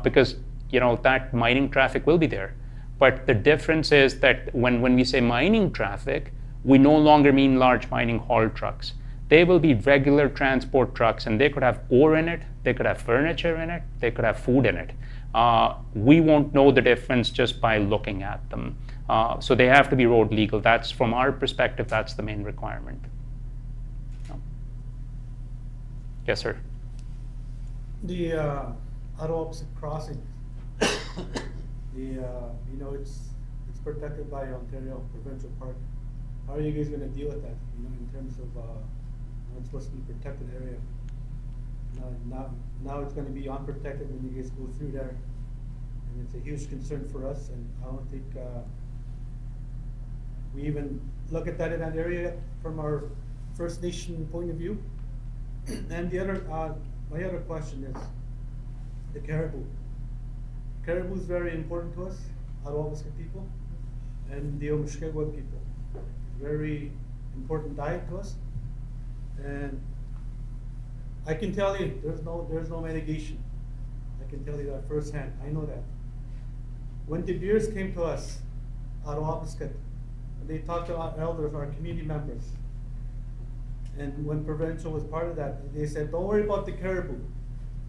because that mining traffic will be there. But the difference is that when we say mining traffic, we no longer mean large mining haul trucks. They will be regular transport trucks, and they could have ore in it, they could have furniture in it, they could have food in it. We won't know the difference just by looking at them. So they have to be road legal. That's, from our perspective, that's the main requirement. Yes, sir. The auto opposite crossing, it's protected by Ontario Provincial Park. How are you guys going to deal with that? In terms of it's supposed to be a protected area. Now it's gonna be unprotected when you guys go through there. And it's a huge concern for us, and I don't think, we even look at that in that area from our First Nation point of view. And the other, my other question is the caribou. Caribou is very important to us, Arawaska people, and the Omushkegwa people. Very important diet to us. And I can tell you, there's no mitigation. I can tell you that firsthand. I know that. When the beers came to us, Arawaska, they talked to our elders, our community members. And when provincial was part of that, they said, don't worry about the caribou.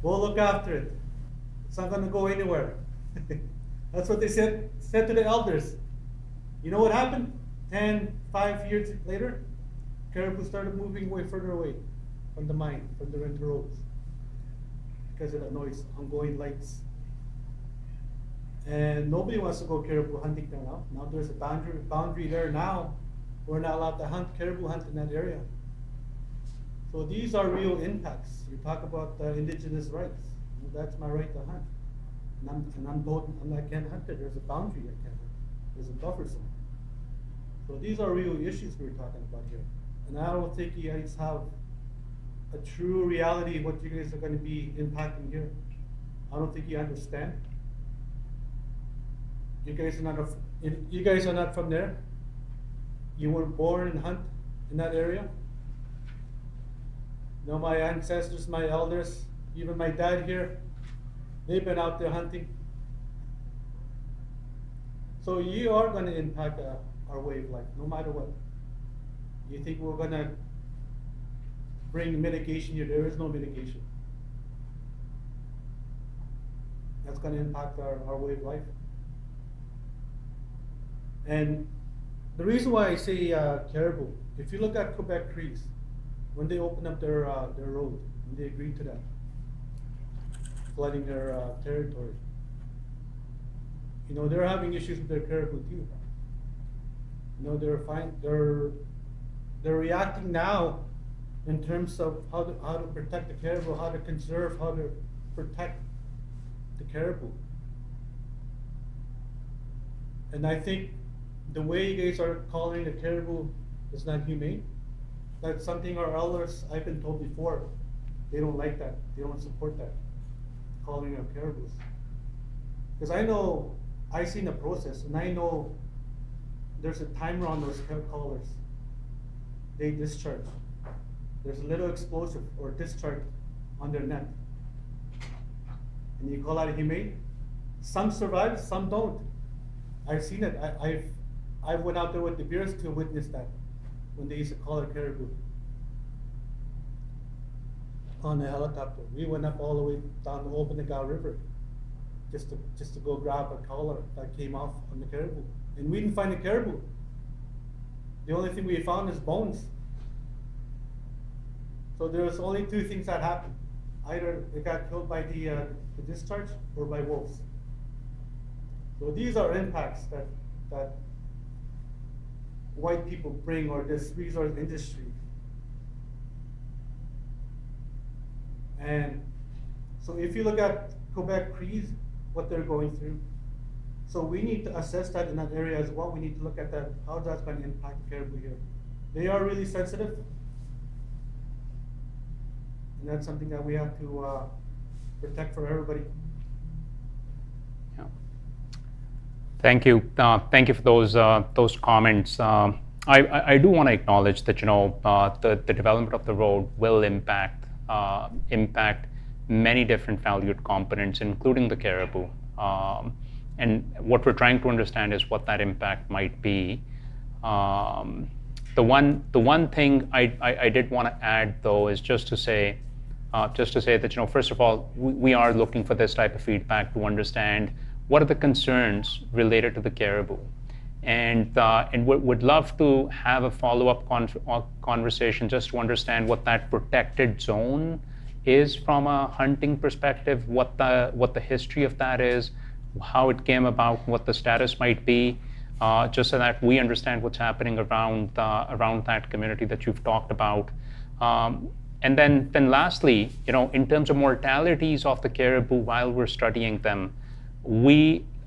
We'll look after it. It's not gonna go anywhere. That's what they said to the elders. You know what happened? 5 years later, caribou started moving further away from the mine, from the winter roads, because of the noise, ongoing lights. And nobody wants to go caribou hunting there now. Now there's a boundary there now. We're not allowed to caribou hunt in that area. So these are real impacts. You talk about indigenous rights. Well, that's my right to hunt. And I can't hunt it. There's a boundary I can't hunt. There's a buffer zone. So these are real issues we're talking about here. And I don't think you guys have a true reality of what you guys are going to be impacting here. I don't think you understand. You guys are not from there. You weren't born and hunt in that area. No, my ancestors, my elders, even my dad here, they've been out there hunting. So you are going to impact our way of life, no matter what. You think we're going to bring mitigation here? There is no mitigation. That's going to impact our way of life. And the reason why I say caribou, if you look at Quebec Crees, when they opened up their road, and they agreed to that, flooding their territory, you know, they're having issues with their caribou too. You know, they're reacting now in terms of how to protect the caribou, how to conserve, how to protect the caribou. And I think the way you guys are calling the caribou is not humane. That's something our elders, I've been told before, they don't like that. They don't support that, calling them caribous. Because I know, I've seen the process, and I know there's a timer on those collars. They discharge. There's a little explosive or discharge on their neck. And you call that humane? Some survive, some don't. I've seen it. I went out there with the bears to witness that when they used to collar caribou on a helicopter. We went up all the way down the Obanaga River just to go grab a collar that came off on the caribou. And we didn't find the caribou. The only thing we found is bones. So there was only two things that happened. Either it got killed by the discharge or by wolves. So these are impacts that white people bring, or this resource industry. And so if you look at Quebec Crees, what they're going through, so we need to assess that in that area as well. We need to look at that, how that's going to impact caribou here. They are really sensitive. And that's something that we have to protect for everybody. Yeah. Thank you. Thank you for those comments. I do want to acknowledge that, you know, the development of the road will impact many different valued components, including the caribou. And what we're trying to understand is what that impact might be. The one thing I did want to add, though, is just to say that, you know, first of all, we are looking for this type of feedback to understand what are the concerns related to the caribou, and would love to have a follow-up conversation just to understand what that protected zone is from a hunting perspective, what the history of that is, how it came about, what the status might be, just so that we understand what's happening around that community that you've talked about. And then lastly, in terms of mortalities of the caribou while we're studying them,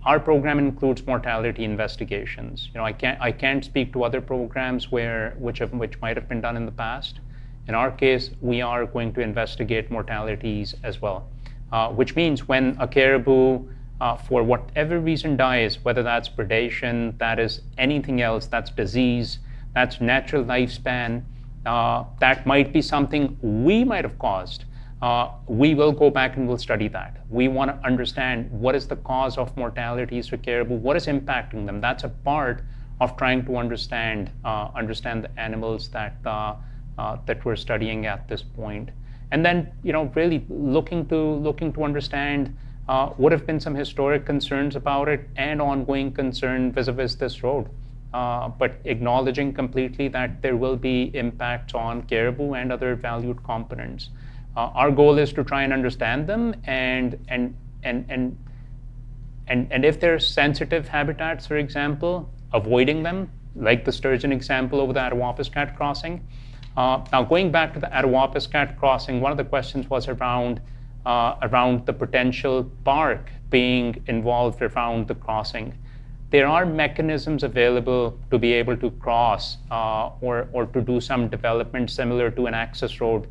our program includes mortality investigations. I can't speak to other programs which might have been done in the past. In our case, we are going to investigate mortalities as well, which means when a caribou, for whatever reason, dies, whether that's predation, that is anything else, that's disease, that's natural lifespan, that might be something we might have caused. We will go back and we'll study that. We want to understand what is the cause of mortalities for caribou, what is impacting them. That's a part of trying to understand the animals that we're studying at this point. And then, really looking to understand what have been some historic concerns about it and ongoing concern vis-a-vis this road. But acknowledging completely that there will be impacts on caribou and other valued components. Our goal is to try and understand them, and if there's sensitive habitats, for example, avoiding them, like the sturgeon example over the Attawapiskat crossing. Now, going back to the Attawapiskat crossing, one of the questions was around the potential park being involved around the crossing. There are mechanisms available to be able to cross or to do some development similar to an access road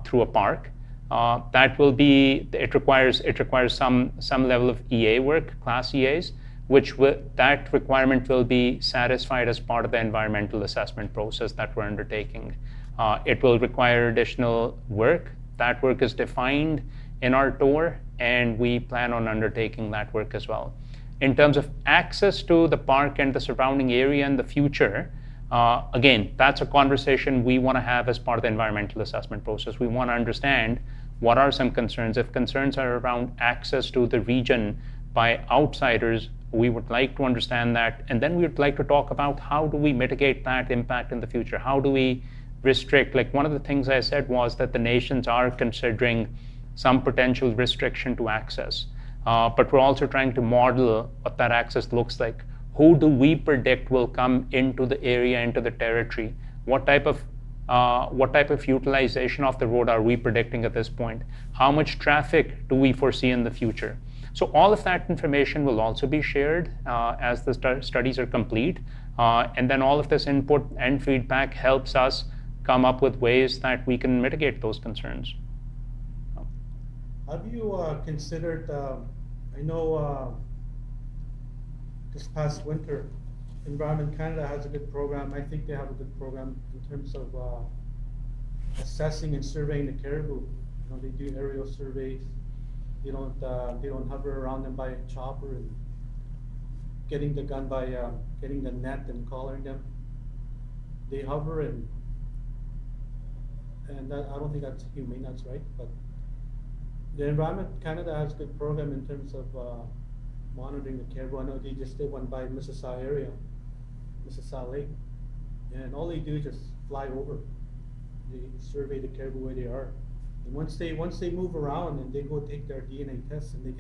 through a park. It requires some level of EA work, class EAs, that requirement will be satisfied as part of the environmental assessment process that we're undertaking. It will require additional work. That work is defined in our tour, and we plan on undertaking that work as well. In terms of access to the park and the surrounding area in the future, again, that's a conversation we want to have as part of the environmental assessment process. We want to understand what are some concerns. If concerns are around access to the region by outsiders, we would like to understand that, and then we would like to talk about how do we mitigate that impact in the future? How do we restrict? Like, one of the things I said was that the nations are considering some potential restriction to access, but we're also trying to model what that access looks like. Who do we predict will come into the area, into the territory? What type of utilization of the road are we predicting at this point? How much traffic do we foresee in the future? So all of that information will also be shared as the studies are complete. And then all of this input and feedback helps us come up with ways that we can mitigate those concerns. Have you considered, I know this past winter, Environment Canada has a good program. I think they have a good program in terms of assessing and surveying the caribou. They do aerial surveys. They don't hover around them by a chopper and getting the gun by getting the net and collaring them. They hover and that, I don't think that's humane. That's right, but the Environment Canada has a good program in terms of monitoring the caribou. I know they just did one by Mississauga area, Mississauga Lake, and all they do is just fly over. They survey the caribou where they are, and once they move around and they go take their DNA tests and they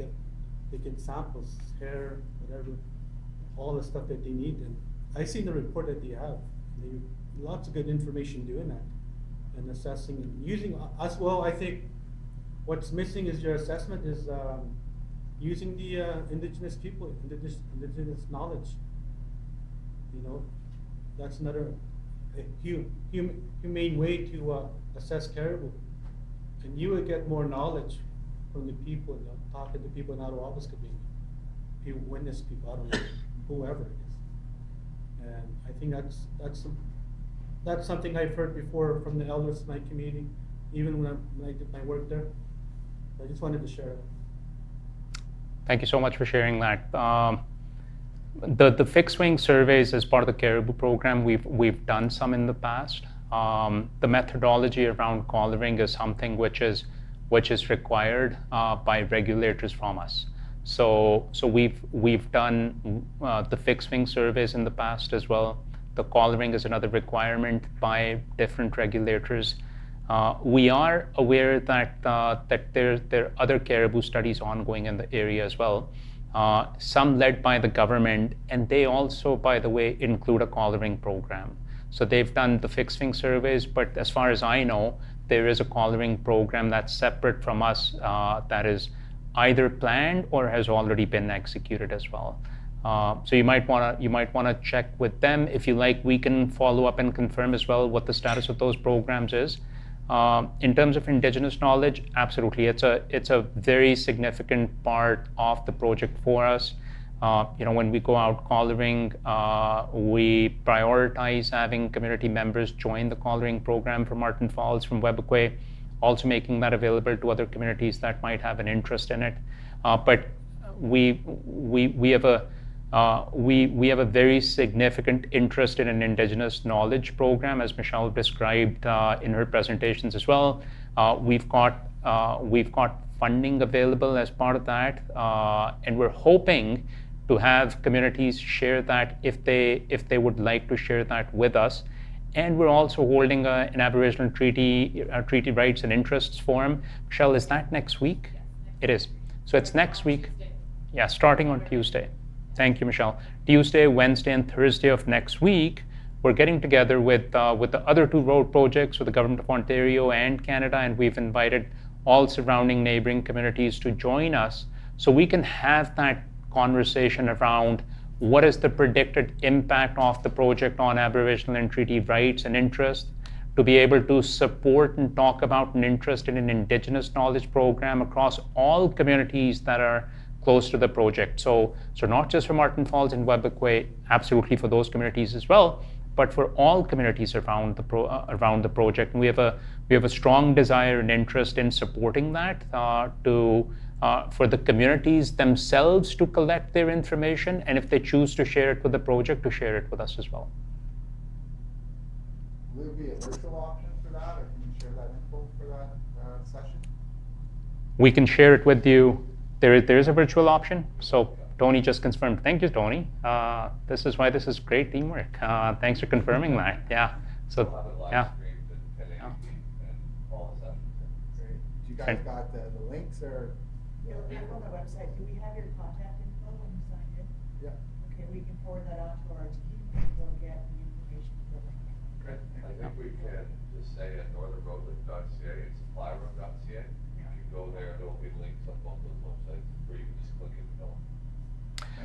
get samples, hair, whatever, all the stuff that they need. And I seen the report that they have. Lots of good information doing that and assessing and using as well. I think what's missing is your assessment is using the Indigenous people, Indigenous knowledge. That's another humane way to assess caribou. And you would get more knowledge from the people, talking to people in Attawapiskat, people, witness people, I don't know, whoever it is. And I think that's something I've heard before from the elders in my community, even when I did my work there. I just wanted to share it. Thank you so much for sharing that. The fixed wing surveys as part of the caribou program, we've done some in the past. The methodology around collaring is something which is required by regulators from us. So we've done the fixed wing surveys in the past as well. The collaring is another requirement by different regulators. We are aware that there are other caribou studies ongoing in the area as well, some led by the government, and they also, by the way, include a collaring program. So they've done the fixed wing surveys, but as far as I know, there is a collaring program that's separate from us that is either planned or has already been executed as well. So you might wanna check with them. If you like, we can follow up and confirm as well what the status of those programs is. In terms of Indigenous knowledge, absolutely, it's a very significant part of the project for us. When we go out collaring, we prioritize having community members join the collaring program from Martin Falls, from Webquay, also making that available to other communities that might have an interest in it. But we have a very significant interest in an Indigenous knowledge program, as Michelle described in her presentations as well. We've got funding available as part of that, and we're hoping to have communities share that if they would like to share that with us. And we're also holding an Aboriginal treaty rights and interests forum. Michelle, is that next week? It is. So it's next week. Yeah, starting on Tuesday. Thank you, Michelle. Tuesday, Wednesday, and Thursday of next week, we're getting together with the other two road projects with the Government of Ontario and Canada, and we've invited all surrounding neighboring communities to join us so we can have that conversation around what is the predicted impact of the project on Aboriginal and treaty rights and interests, to be able to support and talk about an interest in an Indigenous knowledge program across all communities that are close to the project. So not just for Martin Falls and Webquay, absolutely for those communities as well, but for all communities around the project. And we have a strong desire and interest in supporting that for the communities themselves to collect their information, and if they choose to share it with the project, to share it with us as well. Will there be a virtual option for that, or can you share that info for that session? We can share it with you. There is a virtual option. So Tony just confirmed. Thank you, Tony. This is why this is great teamwork. Thanks for confirming that. Yeah. So yeah. Great. You guys got the links, or? It'll be up on the website. Do we have your contact info when you signed in? Yeah. Okay, we can forward that on to our team and we'll get the information for the link. Great. I think we can just say at northernroadlink.ca and supplyroom.ca. You can go there, there'll be links on both those websites where you can just click and fill.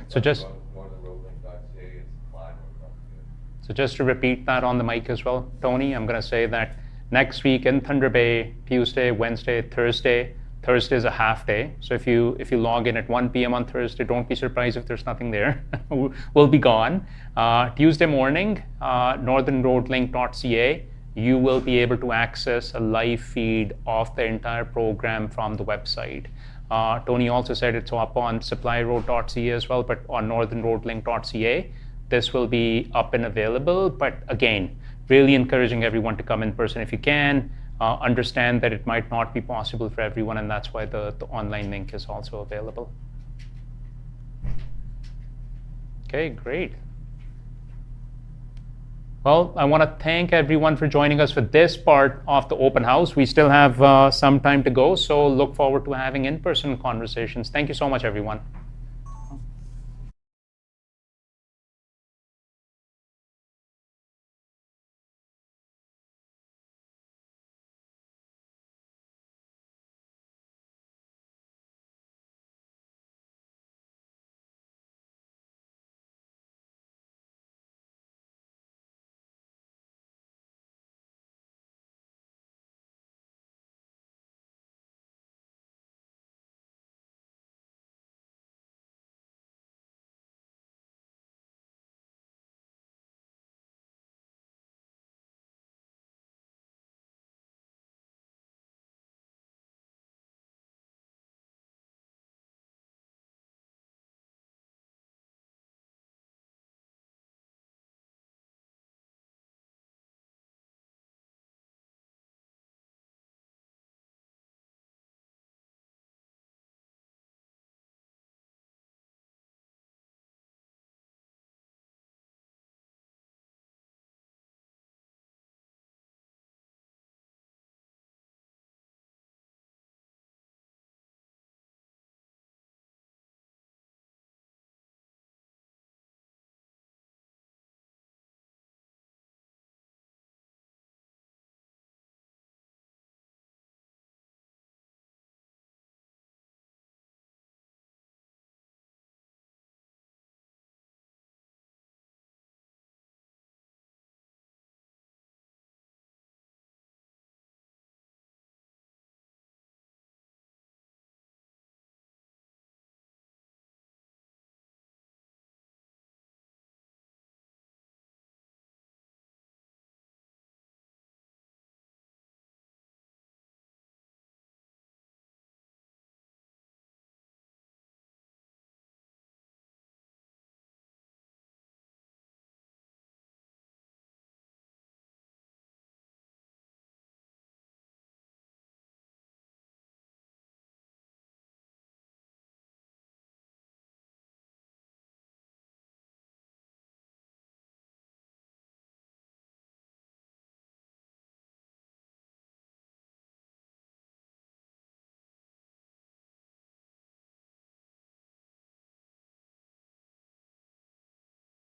So just northernroadlink.ca and supplyroom.ca. So just to repeat that on the mic as well, Tony, I'm going to say that next week in Thunder Bay, Tuesday, Wednesday, Thursday. Thursday is a half day. So if you log in at 1 p.m. on Thursday, don't be surprised if there's nothing there. We'll be gone. Tuesday morning, northernroadlink.ca, you will be able to access a live feed of the entire program from the website. Tony also said it's up on supplyroad.ca as well, but on northernroadlink.ca, this will be up and available. But again, really encouraging everyone to come in person if you can. Understand that it might not be possible for everyone, and that's why the online link is also available. Okay, great. Well, I want to thank everyone for joining us for this part of the open house. We still have some time to go, so look forward to having in-person conversations. Thank you so much, everyone.